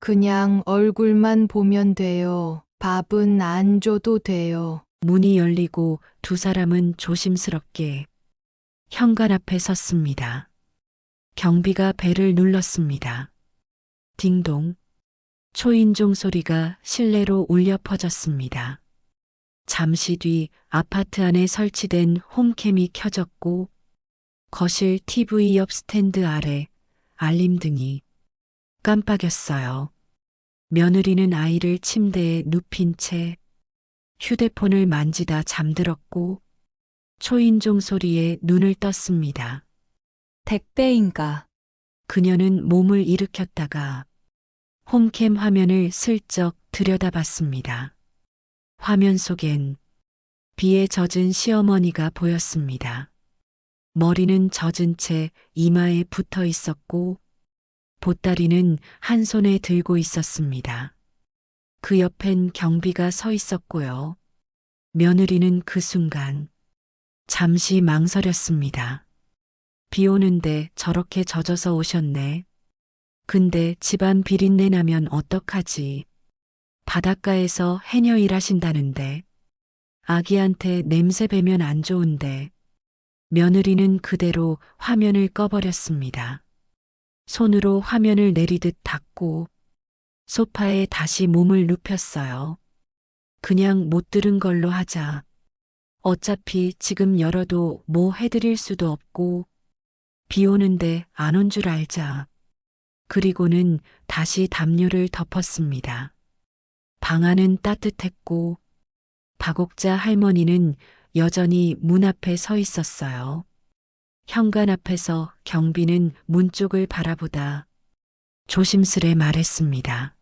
그냥 얼굴만 보면 돼요. 밥은 안 줘도 돼요. 문이 열리고 두 사람은 조심스럽게 현관 앞에 섰습니다. 경비가 벨을 눌렀습니다. 딩동. 초인종 소리가 실내로 울려 퍼졌습니다. 잠시 뒤 아파트 안에 설치된 홈캠이 켜졌고 거실 TV 옆 스탠드 아래 알림등이 깜빡였어요. 며느리는 아이를 침대에 눕힌 채 휴대폰을 만지다 잠들었고 초인종 소리에 눈을 떴습니다. 택배인가? 그녀는 몸을 일으켰다가 홈캠 화면을 슬쩍 들여다봤습니다. 화면 속엔 비에 젖은 시어머니가 보였습니다. 머리는 젖은 채 이마에 붙어 있었고 보따리는 한 손에 들고 있었습니다. 그 옆엔 경비가 서 있었고요. 며느리는 그 순간 잠시 망설였습니다. 비 오는데 저렇게 젖어서 오셨네. 근데 집안 비린내 나면 어떡하지? 바닷가에서 해녀 일하신다는데 아기한테 냄새 배면 안 좋은데. 며느리는 그대로 화면을 꺼버렸습니다. 손으로 화면을 내리듯 닫고 소파에 다시 몸을 눕혔어요. 그냥 못 들은 걸로 하자. 어차피 지금 열어도 뭐 해드릴 수도 없고 비 오는데 안 온 줄 알자. 그리고는 다시 담요를 덮었습니다. 방 안은 따뜻했고 박옥자 할머니는 여전히 문 앞에 서 있었어요. 현관 앞에서 경비는 문 쪽을 바라보다 조심스레 말했습니다.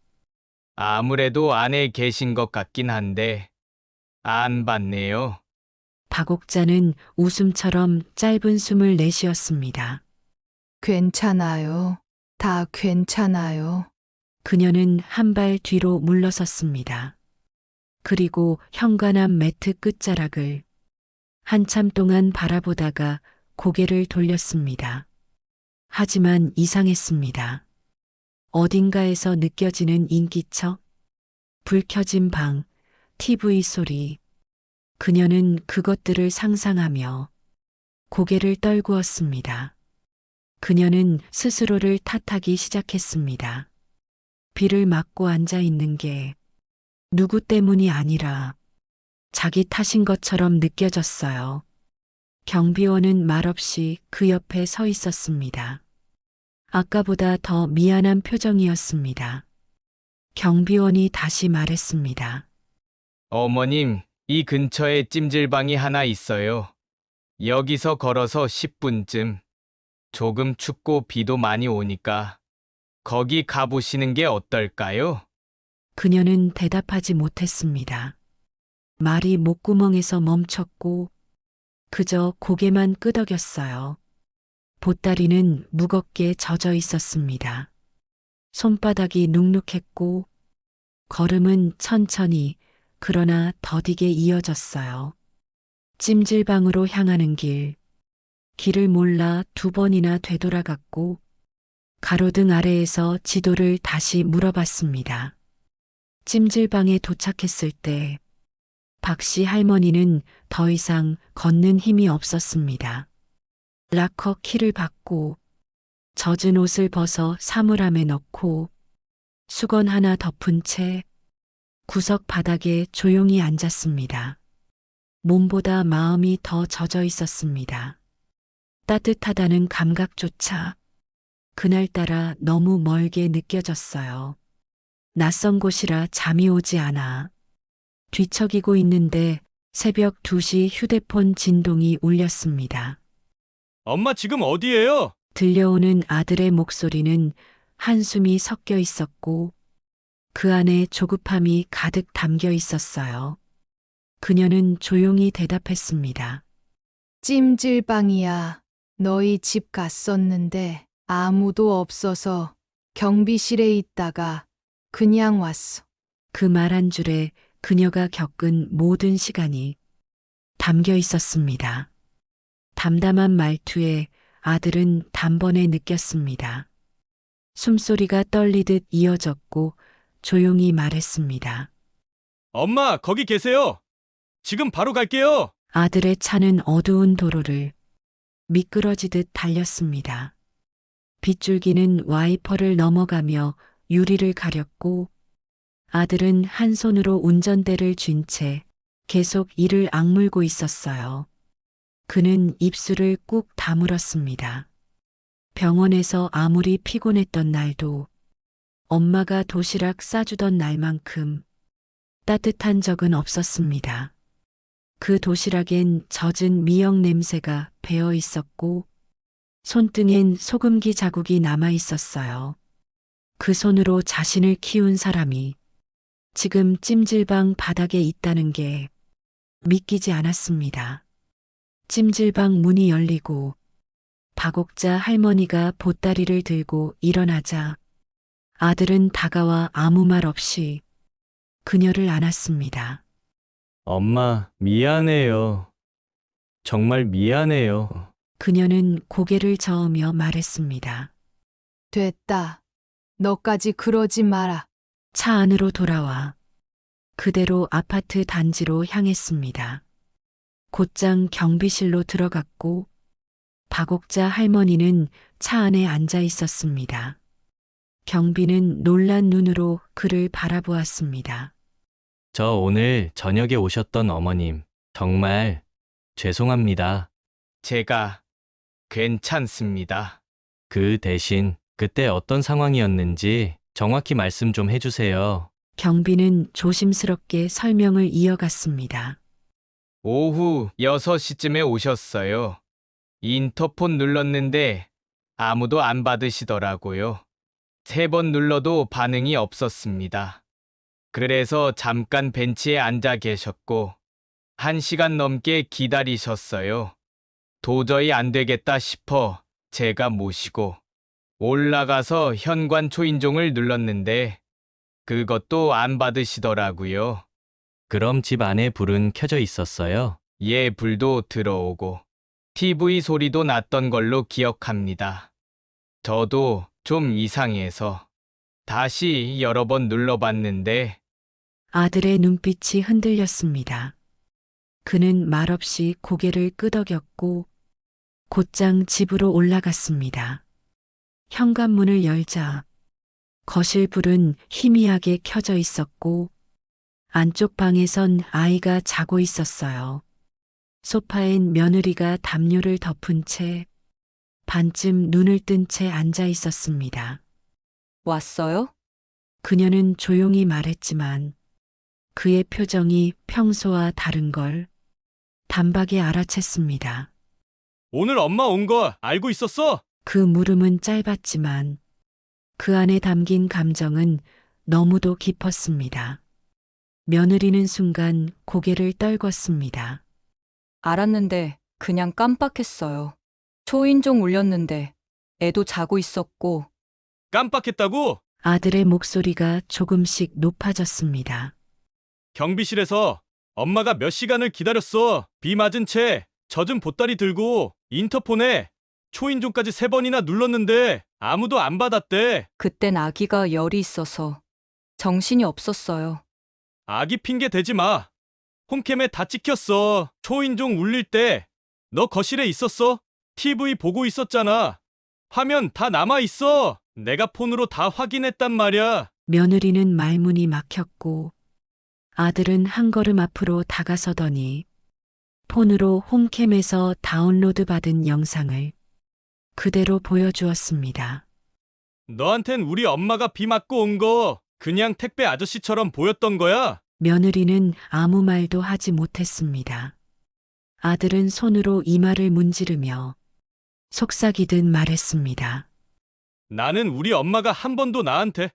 아무래도 안에 계신 것 같긴 한데 안 봤네요. 박옥자는 웃음처럼 짧은 숨을 내쉬었습니다. 괜찮아요. 다 괜찮아요. 그녀는 한 발 뒤로 물러섰습니다. 그리고 현관 앞 매트 끝자락을 한참 동안 바라보다가 고개를 돌렸습니다. 하지만 이상했습니다. 어딘가에서 느껴지는 인기척, 불 켜진 방, TV 소리. 그녀는 그것들을 상상하며 고개를 떨구었습니다. 그녀는 스스로를 탓하기 시작했습니다. 비를 맞고 앉아 있는 게 누구 때문이 아니라 자기 탓인 것처럼 느껴졌어요. 경비원은 말없이 그 옆에 서 있었습니다. 아까보다 더 미안한 표정이었습니다. 경비원이 다시 말했습니다. 어머님, 이 근처에 찜질방이 하나 있어요. 여기서 걸어서 10분쯤. 조금 춥고 비도 많이 오니까 거기 가보시는 게 어떨까요? 그녀는 대답하지 못했습니다. 말이 목구멍에서 멈췄고 그저 고개만 끄덕였어요. 보따리는 무겁게 젖어 있었습니다. 손바닥이 눅눅했고 걸음은 천천히 그러나 더디게 이어졌어요. 찜질방으로 향하는 길을 몰라 2번이나 되돌아갔고 가로등 아래에서 지도를 다시 물어봤습니다. 찜질방에 도착했을 때 박씨 할머니는 더 이상 걷는 힘이 없었습니다. 락커 키를 받고 젖은 옷을 벗어 사물함에 넣고 수건 하나 덮은 채 구석 바닥에 조용히 앉았습니다. 몸보다 마음이 더 젖어 있었습니다. 따뜻하다는 감각조차 그날따라 너무 멀게 느껴졌어요. 낯선 곳이라 잠이 오지 않아 뒤척이고 있는데 새벽 2시 휴대폰 진동이 울렸습니다. 엄마 지금 어디예요? 들려오는 아들의 목소리는 한숨이 섞여 있었고 그 안에 조급함이 가득 담겨 있었어요. 그녀는 조용히 대답했습니다. 찜질방이야. 너희 집 갔었는데 아무도 없어서 경비실에 있다가 그냥 왔어. 그 말 한 줄에 그녀가 겪은 모든 시간이 담겨 있었습니다. 담담한 말투에 아들은 단번에 느꼈습니다. 숨소리가 떨리듯 이어졌고 조용히 말했습니다. 엄마, 거기 계세요. 지금 바로 갈게요. 아들의 차는 어두운 도로를 미끄러지듯 달렸습니다. 빗줄기는 와이퍼를 넘어가며 유리를 가렸고 아들은 한 손으로 운전대를 쥔 채 계속 이를 악물고 있었어요. 그는 입술을 꾹 다물었습니다. 병원에서 아무리 피곤했던 날도 엄마가 도시락 싸주던 날만큼 따뜻한 적은 없었습니다. 그 도시락엔 젖은 미역 냄새가 배어 있었고 손등엔 소금기 자국이 남아 있었어요. 그 손으로 자신을 키운 사람이 지금 찜질방 바닥에 있다는 게 믿기지 않았습니다. 찜질방 문이 열리고 박옥자 할머니가 보따리를 들고 일어나자 아들은 다가와 아무 말 없이 그녀를 안았습니다. 엄마, 미안해요. 정말 미안해요. 그녀는 고개를 저으며 말했습니다. 됐다. 너까지 그러지 마라. 차 안으로 돌아와 그대로 아파트 단지로 향했습니다. 곧장 경비실로 들어갔고 박옥자 할머니는 차 안에 앉아 있었습니다. 경비는 놀란 눈으로 그를 바라보았습니다. 저 오늘 저녁에 오셨던 어머님, 정말 죄송합니다. 제가 괜찮습니다. 그 대신 그때 어떤 상황이었는지 정확히 말씀 좀 해주세요. 경비는 조심스럽게 설명을 이어갔습니다. 오후 6시쯤에 오셨어요. 인터폰 눌렀는데 아무도 안 받으시더라고요. 3번 눌러도 반응이 없었습니다. 그래서 잠깐 벤치에 앉아 계셨고 1시간 넘게 기다리셨어요. 도저히 안 되겠다 싶어 제가 모시고 올라가서 현관 초인종을 눌렀는데 그것도 안 받으시더라고요. 그럼 집 안에 불은 켜져 있었어요? 예, 불도 들어오고 TV 소리도 났던 걸로 기억합니다. 저도 좀 이상해서 다시 여러 번 눌러봤는데 아들의 눈빛이 흔들렸습니다. 그는 말없이 고개를 끄덕였고 곧장 집으로 올라갔습니다. 현관문을 열자 거실 불은 희미하게 켜져 있었고 안쪽 방에선 아이가 자고 있었어요. 소파엔 며느리가 담요를 덮은 채 반쯤 눈을 뜬 채 앉아 있었습니다. 왔어요? 그녀는 조용히 말했지만 그의 표정이 평소와 다른 걸 단박에 알아챘습니다. 오늘 엄마 온 거 알고 있었어? 그 물음은 짧았지만 그 안에 담긴 감정은 너무도 깊었습니다. 며느리는 순간 고개를 떨궜습니다. 알았는데 그냥 깜빡했어요. 초인종 울렸는데 애도 자고 있었고 깜빡했다고? 아들의 목소리가 조금씩 높아졌습니다. 경비실에서 엄마가 몇 시간을 기다렸어. 비 맞은 채 젖은 보따리 들고 인터폰에 초인종까지 3번이나 눌렀는데 아무도 안 받았대. 그땐 아기가 열이 있어서 정신이 없었어요. 아기 핑계 대지 마. 홈캠에 다 찍혔어. 초인종 울릴 때 너 거실에 있었어? TV 보고 있었잖아. 화면 다 남아 있어. 내가 폰으로 다 확인했단 말이야. 며느리는 말문이 막혔고 아들은 한 걸음 앞으로 다가서더니 폰으로 홈캠에서 다운로드 받은 영상을 그대로 보여주었습니다. 너한텐 우리 엄마가 비 맞고 온 거 그냥 택배 아저씨처럼 보였던 거야? 며느리는 아무 말도 하지 못했습니다. 아들은 손으로 이마를 문지르며 속삭이듯 말했습니다. 나는 우리 엄마가 한 번도 나한테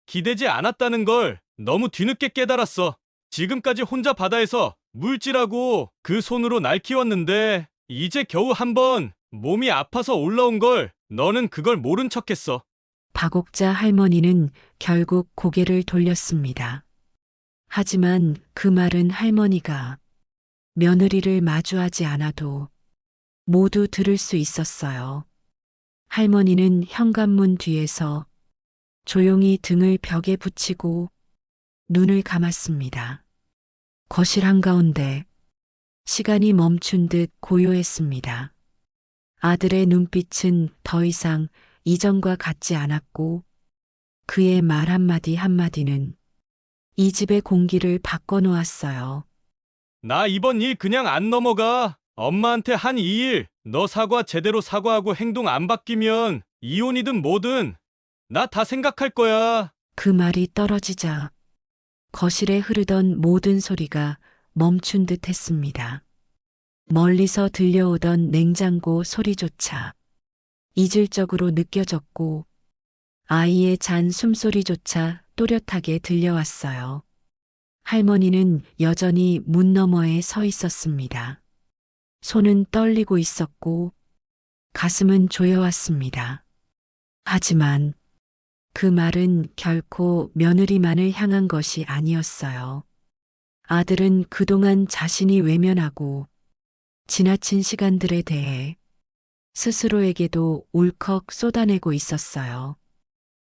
기대지 않았다는 걸 너무 뒤늦게 깨달았어. 지금까지 혼자 바다에서 물질하고 그 손으로 날 키웠는데 이제 겨우 한 번 몸이 아파서 올라온 걸 너는 그걸 모른 척했어. 박옥자 할머니는 결국 고개를 돌렸습니다. 하지만 그 말은 할머니가 며느리를 마주하지 않아도 모두 들을 수 있었어요. 할머니는 현관문 뒤에서 조용히 등을 벽에 붙이고 눈을 감았습니다. 거실 한가운데 시간이 멈춘 듯 고요했습니다. 아들의 눈빛은 더 이상 이전과 같지 않았고 그의 말 한마디 한마디는 이 집의 공기를 바꿔놓았어요. 나 이번 일 그냥 안 넘어가. 엄마한테 한 이 일, 너 사과 제대로 사과하고 행동 안 바뀌면 이혼이든 뭐든 나 다 생각할 거야. 그 말이 떨어지자 거실에 흐르던 모든 소리가 멈춘 듯 했습니다. 멀리서 들려오던 냉장고 소리조차 이질적으로 느껴졌고 아이의 잔 숨소리조차 또렷하게 들려왔어요. 할머니는 여전히 문 너머에 서 있었습니다. 손은 떨리고 있었고 가슴은 조여왔습니다. 하지만 그 말은 결코 며느리만을 향한 것이 아니었어요. 아들은 그동안 자신이 외면하고 지나친 시간들에 대해 스스로에게도 울컥 쏟아내고 있었어요.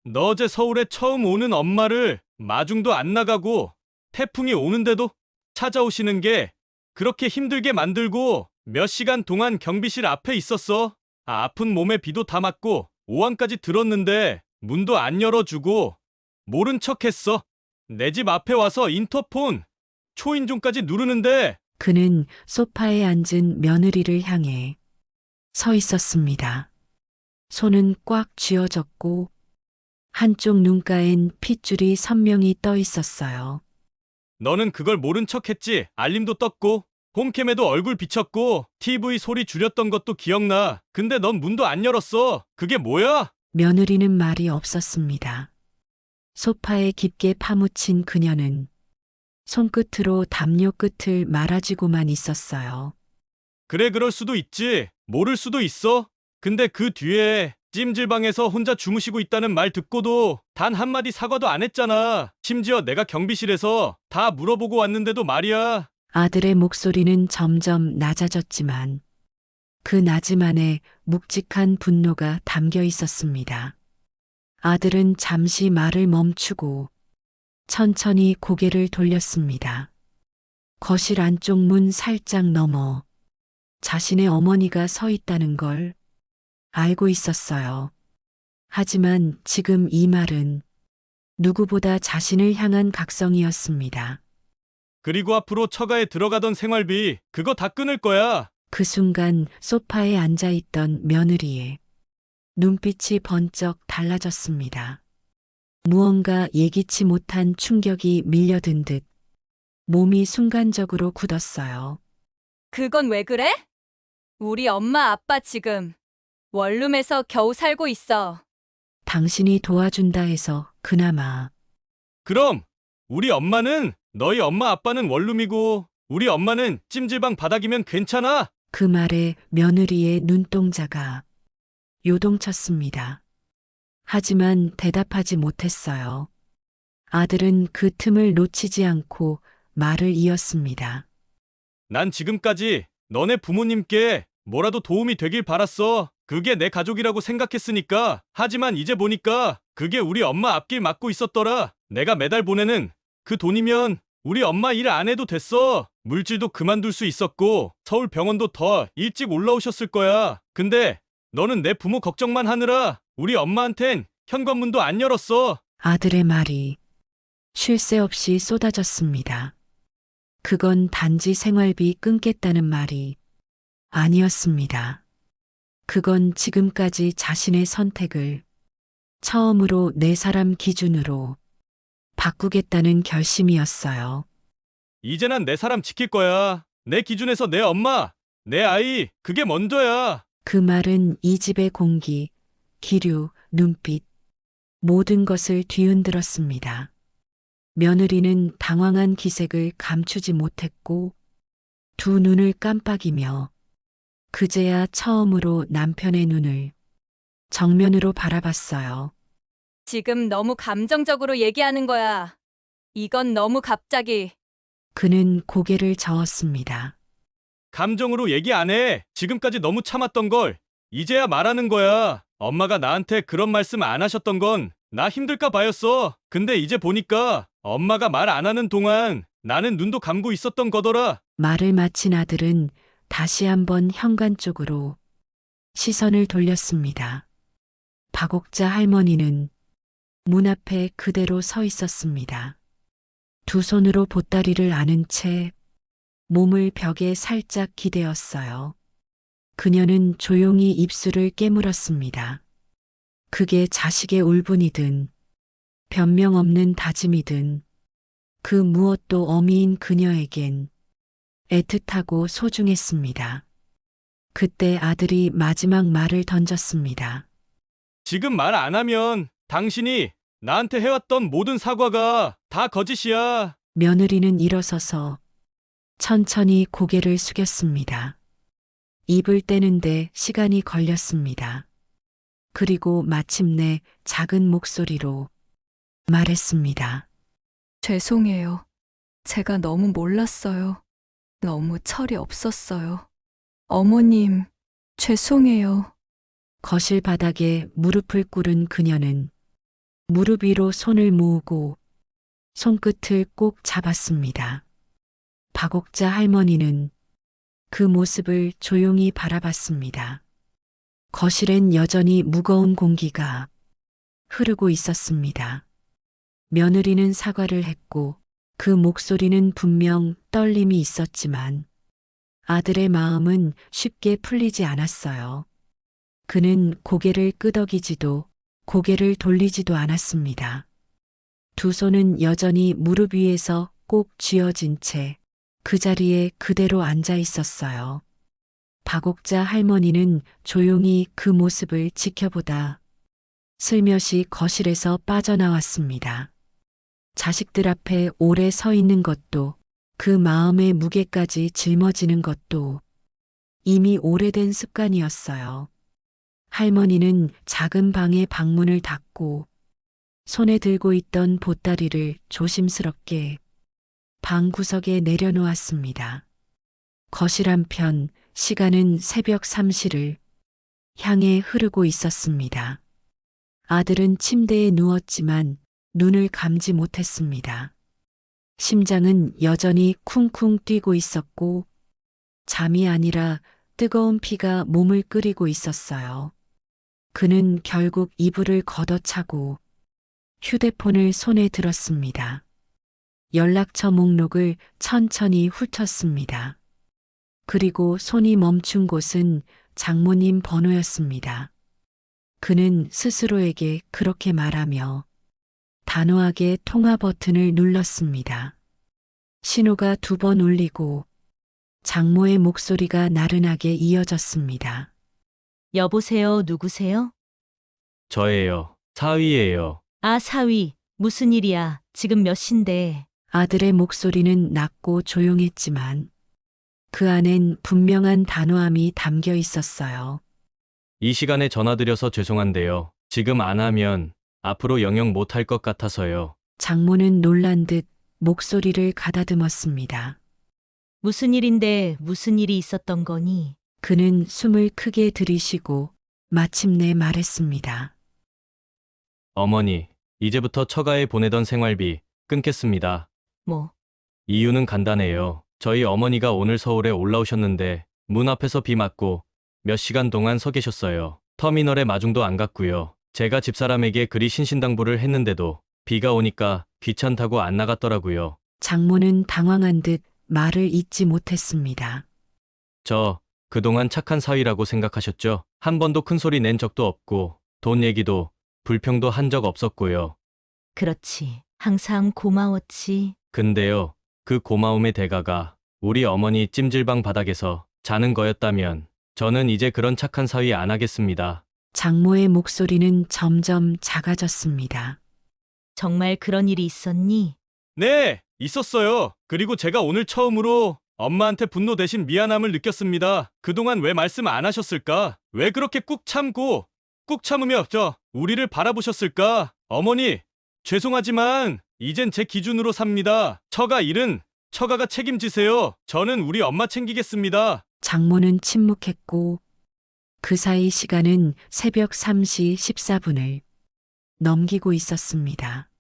너 어제 서울에 처음 오는 엄마를 마중도 안 나가고 태풍이 오는데도 찾아오시는 게 그렇게 힘들게 만들고 몇 시간 동안 경비실 앞에 있었어. 아픈 몸에 비도 다 맞고 오한까지 들었는데 문도 안 열어주고 모른 척했어. 내 집 앞에 와서 인터폰 초인종까지 누르는데 그는 소파에 앉은 며느리를 향해 서 있었습니다. 손은 꽉 쥐어졌고 한쪽 눈가엔 핏줄이 선명히 떠 있었어요. 너는 그걸 모른 척했지. 알림도 떴고 홈캠에도 얼굴 비쳤고 TV 소리 줄였던 것도 기억나. 근데 넌 문도 안 열었어. 그게 뭐야? 며느리는 말이 없었습니다. 소파에 깊게 파묻힌 그녀는 손끝으로 담요 끝을 말아쥐고만 있었어요. 그래, 그럴 수도 있지. 모를 수도 있어. 근데 그 뒤에 찜질방에서 혼자 주무시고 있다는 말 듣고도 단 한마디 사과도 안 했잖아. 심지어 내가 경비실에서 다 물어보고 왔는데도 말이야. 아들의 목소리는 점점 낮아졌지만 그 낮음 안에 묵직한 분노가 담겨 있었습니다. 아들은 잠시 말을 멈추고 천천히 고개를 돌렸습니다. 거실 안쪽 문 살짝 넘어 자신의 어머니가 서 있다는 걸 알고 있었어요. 하지만 지금 이 말은 누구보다 자신을 향한 각성이었습니다. 그리고 앞으로 처가에 들어가던 생활비 그거 다 끊을 거야. 그 순간 소파에 앉아 있던 며느리의 눈빛이 번쩍 달라졌습니다. 무언가 예기치 못한 충격이 밀려든 듯 몸이 순간적으로 굳었어요. 그건 왜 그래? 우리 엄마 아빠 지금 원룸에서 겨우 살고 있어. 당신이 도와준다 해서 그나마 그럼 우리 엄마는 너희 엄마 아빠는 원룸이고 우리 엄마는 찜질방 바닥이면 괜찮아? 그 말에 며느리의 눈동자가 요동쳤습니다. 하지만 대답하지 못했어요. 아들은 그 틈을 놓치지 않고 말을 이었습니다. 난 지금까지 너네 부모님께 뭐라도 도움이 되길 바랐어. 그게 내 가족이라고 생각했으니까. 하지만 이제 보니까 그게 우리 엄마 앞길 막고 있었더라. 내가 매달 보내는 그 돈이면 우리 엄마 일 안 해도 됐어. 물질도 그만둘 수 있었고 서울 병원도 더 일찍 올라오셨을 거야. 근데 너는 내 부모 걱정만 하느라 우리 엄마한텐 현관문도 안 열었어. 아들의 말이 쉴 새 없이 쏟아졌습니다. 그건 단지 생활비 끊겠다는 말이 아니었습니다. 그건 지금까지 자신의 선택을 처음으로 내 사람 기준으로 바꾸겠다는 결심이었어요. 이제 난 내 사람 지킬 거야. 내 기준에서 내 엄마, 내 아이, 그게 먼저야. 그 말은 이 집의 공기, 기류, 눈빛, 모든 것을 뒤흔들었습니다. 며느리는 당황한 기색을 감추지 못했고 두 눈을 깜빡이며 그제야 처음으로 남편의 눈을 정면으로 바라봤어요. 지금 너무 감정적으로 얘기하는 거야. 이건 너무 갑자기. 그는 고개를 저었습니다. 감정으로 얘기 안 해. 지금까지 너무 참았던 걸 이제야 말하는 거야. 엄마가 나한테 그런 말씀 안 하셨던 건 나 힘들까 봐였어. 근데 이제 보니까 엄마가 말 안 하는 동안 나는 눈도 감고 있었던 거더라. 말을 마친 아들은 다시 한번 현관 쪽으로 시선을 돌렸습니다. 박옥자 할머니는 문 앞에 그대로 서 있었습니다. 두 손으로 보따리를 안은 채 몸을 벽에 살짝 기대었어요. 그녀는 조용히 입술을 깨물었습니다. 그게 자식의 울분이든 변명 없는 다짐이든 그 무엇도 어미인 그녀에겐 애틋하고 소중했습니다. 그때 아들이 마지막 말을 던졌습니다. 지금 말 안 하면 당신이 나한테 해왔던 모든 사과가 다 거짓이야. 며느리는 일어서서 천천히 고개를 숙였습니다. 입을 떼는데 시간이 걸렸습니다. 그리고 마침내 작은 목소리로 말했습니다. 죄송해요. 제가 너무 몰랐어요. 너무 철이 없었어요. 어머님, 죄송해요. 거실 바닥에 무릎을 꿇은 그녀는 무릎 위로 손을 모으고 손끝을 꼭 잡았습니다. 박옥자 할머니는 그 모습을 조용히 바라봤습니다. 거실엔 여전히 무거운 공기가 흐르고 있었습니다. 며느리는 사과를 했고 그 목소리는 분명 떨림이 있었지만 아들의 마음은 쉽게 풀리지 않았어요. 그는 고개를 끄덕이지도 고개를 돌리지도 않았습니다. 두 손은 여전히 무릎 위에서 꼭 쥐어진 채 그 자리에 그대로 앉아 있었어요. 박옥자 할머니는 조용히 그 모습을 지켜보다 슬며시 거실에서 빠져나왔습니다. 자식들 앞에 오래 서 있는 것도 그 마음의 무게까지 짊어지는 것도 이미 오래된 습관이었어요. 할머니는 작은 방의 방문을 닫고 손에 들고 있던 보따리를 조심스럽게 방 구석에 내려놓았습니다. 거실 한편 시간은 새벽 3시를 향해 흐르고 있었습니다. 아들은 침대에 누웠지만 눈을 감지 못했습니다. 심장은 여전히 쿵쿵 뛰고 있었고 잠이 아니라 뜨거운 피가 몸을 끓이고 있었어요. 그는 결국 이불을 걷어차고 휴대폰을 손에 들었습니다. 연락처 목록을 천천히 훑었습니다. 그리고 손이 멈춘 곳은 장모님 번호였습니다. 그는 스스로에게 그렇게 말하며 단호하게 통화 버튼을 눌렀습니다. 신호가 2번 울리고 장모의 목소리가 나른하게 이어졌습니다. 여보세요, 누구세요? 저예요. 사위예요. 아, 사위, 무슨 일이야? 지금 몇 시인데? 아들의 목소리는 낮고 조용했지만 그 안엔 분명한 단호함이 담겨 있었어요. 이 시간에 전화드려서 죄송한데요. 지금 안 하면 앞으로 영영 못할 것 같아서요. 장모는 놀란 듯 목소리를 가다듬었습니다. 무슨 일인데 무슨 일이 있었던 거니? 그는 숨을 크게 들이쉬고 마침내 말했습니다. 어머니, 이제부터 처가에 보내던 생활비 끊겠습니다. 뭐, 이유는 간단해요. 저희 어머니가 오늘 서울에 올라오셨는데 문 앞에서 비 맞고 몇 시간 동안 서 계셨어요. 터미널에 마중도 안 갔고요. 제가 집사람에게 그리 신신당부를 했는데도 비가 오니까 귀찮다고 안 나갔더라고요. 장모는 당황한 듯 말을 잇지 못했습니다. 저 그동안 착한 사위라고 생각하셨죠? 한 번도 큰 소리 낸 적도 없고 돈 얘기도 불평도 한 적 없었고요. 그렇지. 항상 고마웠지. 근데요, 그 고마움의 대가가 우리 어머니 찜질방 바닥에서 자는 거였다면 저는 이제 그런 착한 사위 안 하겠습니다. 장모의 목소리는 점점 작아졌습니다. 정말 그런 일이 있었니? 네, 있었어요. 그리고 제가 오늘 처음으로 엄마한테 분노 대신 미안함을 느꼈습니다. 그동안 왜 말씀 안 하셨을까? 왜 그렇게 꾹 참으며 우리를 바라보셨을까? 어머니, 죄송하지만 이젠 제 기준으로 삽니다. 처가 일은 처가가 책임지세요. 저는 우리 엄마 챙기겠습니다. 장모는 침묵했고 그 사이 시간은 새벽 3시 14분을 넘기고 있었습니다.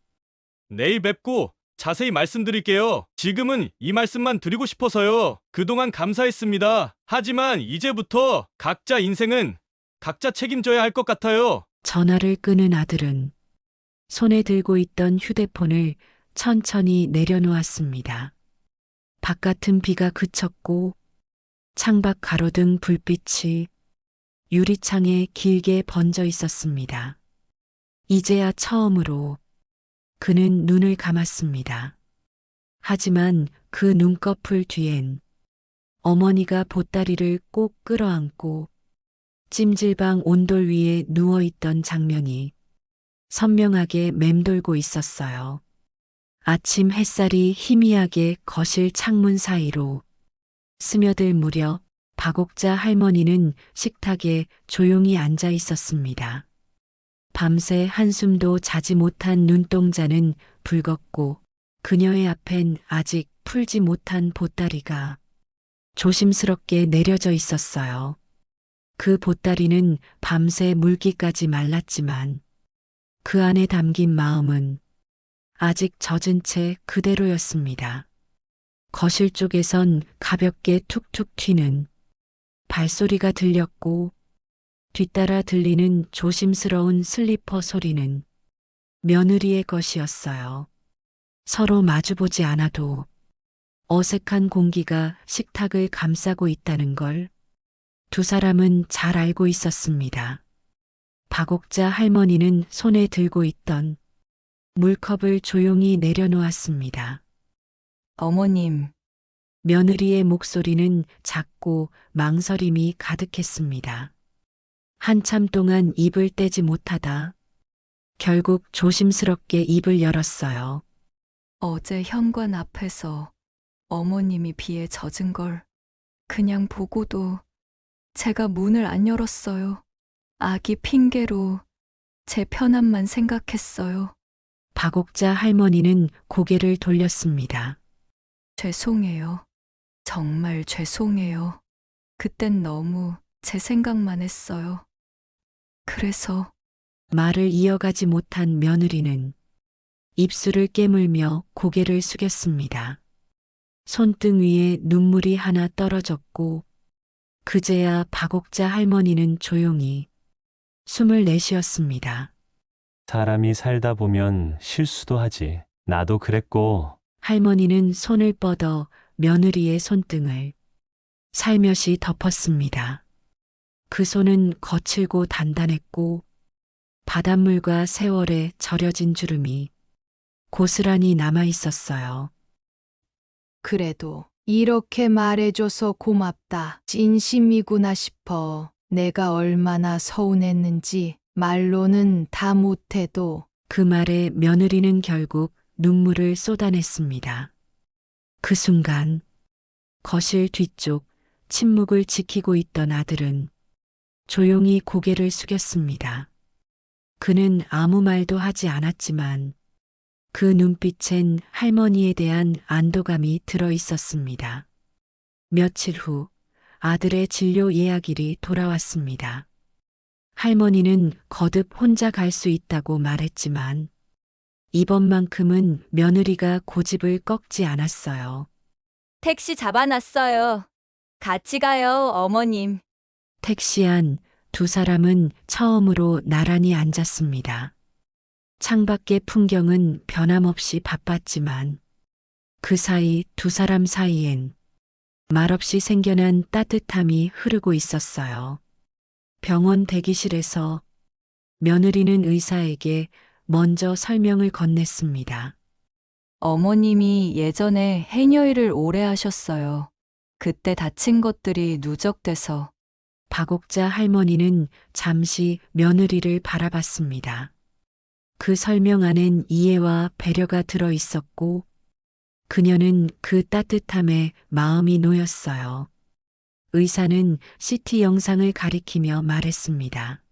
내일 뵙고 자세히 말씀드릴게요. 지금은 이 말씀만 드리고 싶어서요. 그동안 감사했습니다. 하지만 이제부터 각자 인생은 각자 책임져야 할 것 같아요. 전화를 끄는 아들은 손에 들고 있던 휴대폰을 천천히 내려놓았습니다. 바깥은 비가 그쳤고 창밖 가로등 불빛이 유리창에 길게 번져 있었습니다. 이제야 처음으로 그는 눈을 감았습니다. 하지만 그 눈꺼풀 뒤엔 어머니가 보따리를 꼭 끌어안고 찜질방 온돌 위에 누워있던 장면이 선명하게 맴돌고 있었어요. 아침 햇살이 희미하게 거실 창문 사이로 스며들 무렵 박옥자 할머니는 식탁에 조용히 앉아 있었습니다. 밤새 한숨도 자지 못한 눈동자는 붉었고 그녀의 앞엔 아직 풀지 못한 보따리가 조심스럽게 내려져 있었어요. 그 보따리는 밤새 물기까지 말랐지만 그 안에 담긴 마음은 아직 젖은 채 그대로였습니다. 거실 쪽에선 가볍게 툭툭 튀는 발소리가 들렸고 뒤따라 들리는 조심스러운 슬리퍼 소리는 며느리의 것이었어요. 서로 마주보지 않아도 어색한 공기가 식탁을 감싸고 있다는 걸 두 사람은 잘 알고 있었습니다. 박옥자 할머니는 손에 들고 있던 물컵을 조용히 내려놓았습니다. 어머님, 며느리의 목소리는 작고 망설임이 가득했습니다. 한참 동안 입을 떼지 못하다 결국 조심스럽게 입을 열었어요. 어제 현관 앞에서 어머님이 비에 젖은 걸 그냥 보고도 제가 문을 안 열었어요. 아기 핑계로 제 편함만 생각했어요. 박옥자 할머니는 고개를 돌렸습니다. 죄송해요. 정말 죄송해요. 그땐 너무 제 생각만 했어요. 그래서 말을 이어가지 못한 며느리는 입술을 깨물며 고개를 숙였습니다. 손등 위에 눈물이 하나 떨어졌고 그제야 박옥자 할머니는 조용히 숨을 내쉬었습니다. 사람이 살다 보면 실수도 하지. 나도 그랬고. 할머니는 손을 뻗어 며느리의 손등을 살며시 덮었습니다. 그 손은 거칠고 단단했고 바닷물과 세월에 절여진 주름이 고스란히 남아 있었어요. 그래도 이렇게 말해줘서 고맙다. 진심이구나 싶어. 내가 얼마나 서운했는지 말로는 다 못해도. 그 말에 며느리는 결국 눈물을 쏟아냈습니다. 그 순간 거실 뒤쪽 침묵을 지키고 있던 아들은 조용히 고개를 숙였습니다. 그는 아무 말도 하지 않았지만 그 눈빛엔 할머니에 대한 안도감이 들어 있었습니다. 며칠 후 아들의 진료 예약일이 돌아왔습니다. 할머니는 거듭 혼자 갈 수 있다고 말했지만 이번만큼은 며느리가 고집을 꺾지 않았어요. 택시 잡아놨어요. 같이 가요, 어머님. 택시 안 두 사람은 처음으로 나란히 앉았습니다. 창밖의 풍경은 변함없이 바빴지만 그 사이 두 사람 사이엔 말없이 생겨난 따뜻함이 흐르고 있었어요. 병원 대기실에서 며느리는 의사에게 먼저 설명을 건넸습니다. 어머님이 예전에 해녀일을 오래 하셨어요. 그때 다친 것들이 누적돼서. 박옥자 할머니는 잠시 며느리를 바라봤습니다. 그 설명 안엔 이해와 배려가 들어 있었고 그녀는 그 따뜻함에 마음이 놓였어요. 의사는 CT 영상을 가리키며 말했습니다.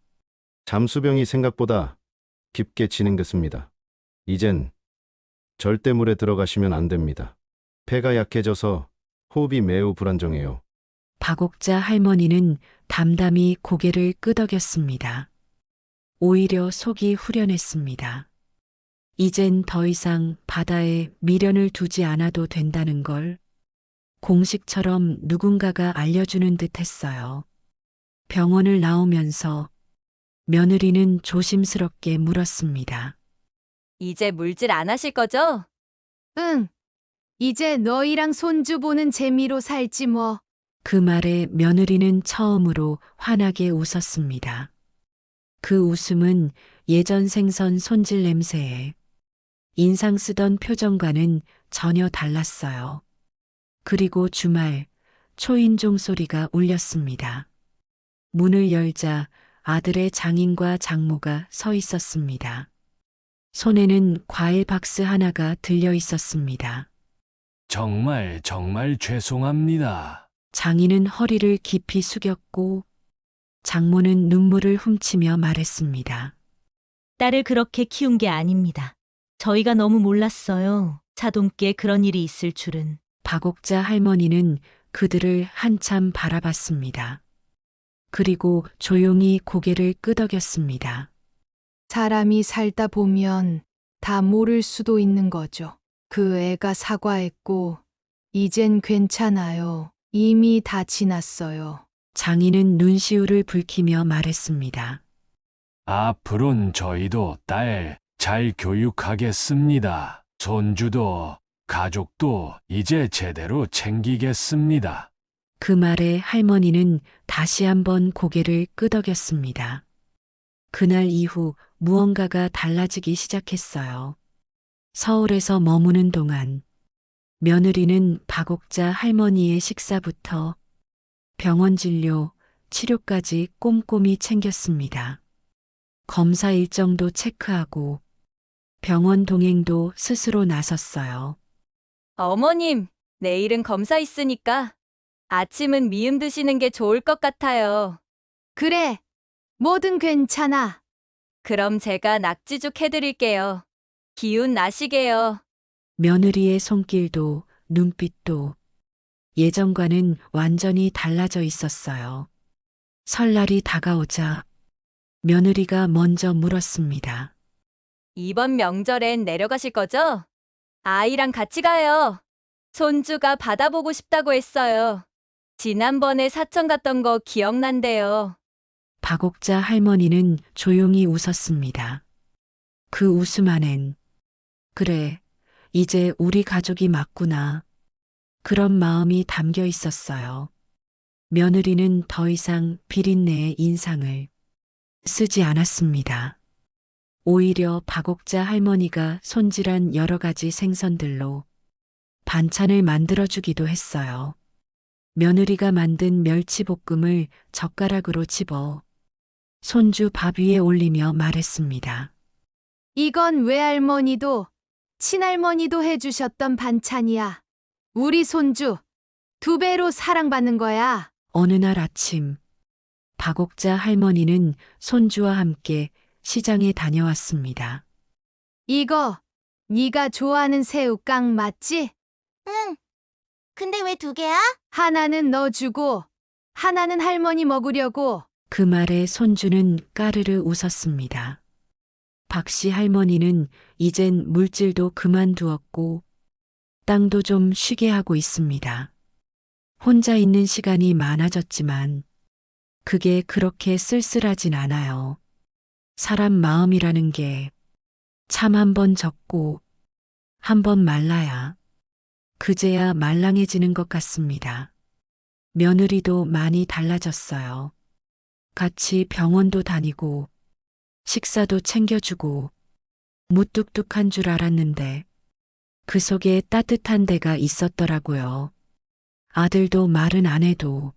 잠수병이 생각보다 깊게 진행됐습니다. 이젠 절대 물에 들어가시면 안 됩니다. 폐가 약해져서 호흡이 매우 불안정해요. 박옥자 할머니는 담담히 고개를 끄덕였습니다. 오히려 속이 후련했습니다. 이젠 더 이상 바다에 미련을 두지 않아도 된다는 걸 공식처럼 누군가가 알려주는 듯 했어요. 병원을 나오면서 며느리는 조심스럽게 물었습니다. 이제 물질 안 하실 거죠? 응. 이제 너희랑 손주 보는 재미로 살지 뭐. 그 말에 며느리는 처음으로 환하게 웃었습니다. 그 웃음은 예전 생선 손질 냄새에 인상 쓰던 표정과는 전혀 달랐어요. 그리고 주말 초인종 소리가 울렸습니다. 문을 열자 아들의 장인과 장모가 서 있었습니다. 손에는 과일 박스 하나가 들려 있었습니다. 정말 죄송합니다. 장인은 허리를 깊이 숙였고 장모는 눈물을 훔치며 말했습니다. 딸을 그렇게 키운 게 아닙니다. 저희가 너무 몰랐어요. 자동께 그런 일이 있을 줄은. 박옥자 할머니는 그들을 한참 바라봤습니다. 그리고 조용히 고개를 끄덕였습니다. 사람이 살다 보면 다 모를 수도 있는 거죠. 그 애가 사과했고, 이젠 괜찮아요. 이미 다 지났어요. 장인은 눈시울을 붉히며 말했습니다. 앞으론 저희도 딸 잘 교육하겠습니다. 손주도 가족도 이제 제대로 챙기겠습니다. 그 말에 할머니는 다시 한번 고개를 끄덕였습니다. 그날 이후 무언가가 달라지기 시작했어요. 서울에서 머무는 동안 며느리는 박옥자 할머니의 식사부터 병원 진료, 치료까지 꼼꼼히 챙겼습니다. 검사 일정도 체크하고 병원 동행도 스스로 나섰어요. 어머님, 내일은 검사 있으니까 아침은 미음 드시는 게 좋을 것 같아요. 그래, 뭐든 괜찮아. 그럼 제가 낙지죽 해드릴게요. 기운 나시게요. 며느리의 손길도 눈빛도 예전과는 완전히 달라져 있었어요. 설날이 다가오자 며느리가 먼저 물었습니다. 이번 명절엔 내려가실 거죠? 아이랑 같이 가요. 손주가 바다 보고 싶다고 했어요. 지난번에 사천 갔던 거 기억난대요. 박옥자 할머니는 조용히 웃었습니다. 그 웃음 안엔 그래, 이제 우리 가족이 맞구나. 그런 마음이 담겨 있었어요. 며느리는 더 이상 비린내의 인상을 쓰지 않았습니다. 오히려 박옥자 할머니가 손질한 여러 가지 생선들로 반찬을 만들어주기도 했어요. 며느리가 만든 멸치볶음을 젓가락으로 집어 손주 밥 위에 올리며 말했습니다. 이건 외할머니도 친할머니도 해주셨던 반찬이야. 우리 손주 2배로 사랑받는 거야. 어느 날 아침 박옥자 할머니는 손주와 함께 시장에 다녀왔습니다. 이거 네가 좋아하는 새우깡 맞지? 응. 근데 왜 2개야? 하나는 너 주고 하나는 할머니 먹으려고. 그 말에 손주는 까르르 웃었습니다. 박씨 할머니는 이젠 물질도 그만두었고 땅도 좀 쉬게 하고 있습니다. 혼자 있는 시간이 많아졌지만 그게 그렇게 쓸쓸하진 않아요. 사람 마음이라는 게 참 한 번 젖고 한 번 말라야 그제야 말랑해지는 것 같습니다. 며느리도 많이 달라졌어요. 같이 병원도 다니고 식사도 챙겨주고 무뚝뚝한 줄 알았는데 그 속에 따뜻한 데가 있었더라고요. 아들도 말은 안 해도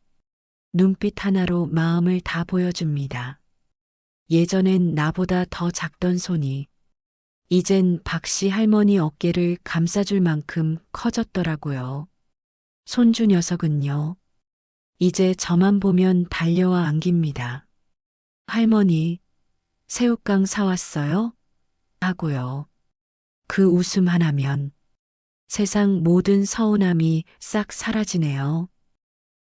눈빛 하나로 마음을 다 보여줍니다. 예전엔 나보다 더 작던 손이 이젠 박씨 할머니 어깨를 감싸줄 만큼 커졌더라고요. 손주 녀석은요. 이제 저만 보면 달려와 안깁니다. 할머니, 새우깡 사왔어요? 하고요. 그 웃음 하나면 세상 모든 서운함이 싹 사라지네요.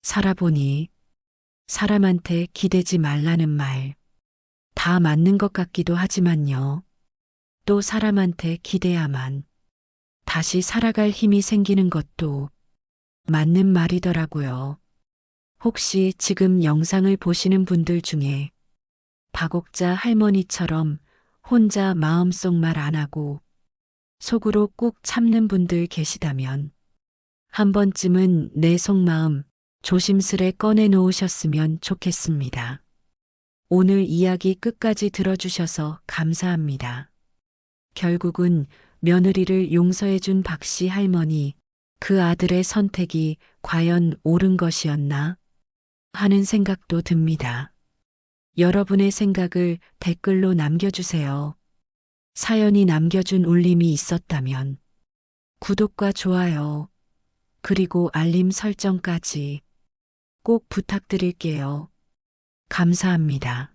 살아보니 사람한테 기대지 말라는 말 다 맞는 것 같기도 하지만요. 또 사람한테 기대야만 다시 살아갈 힘이 생기는 것도 맞는 말이더라고요. 혹시 지금 영상을 보시는 분들 중에 박옥자 할머니처럼 혼자 마음속 말 안 하고 속으로 꾹 참는 분들 계시다면 한 번쯤은 내 속마음 조심스레 꺼내 놓으셨으면 좋겠습니다. 오늘 이야기 끝까지 들어주셔서 감사합니다. 결국은 며느리를 용서해준 박씨 할머니, 그 아들의 선택이 과연 옳은 것이었나 하는 생각도 듭니다. 여러분의 생각을 댓글로 남겨주세요. 사연이 남겨준 울림이 있었다면 구독과 좋아요, 그리고 알림 설정까지 꼭 부탁드릴게요. 감사합니다.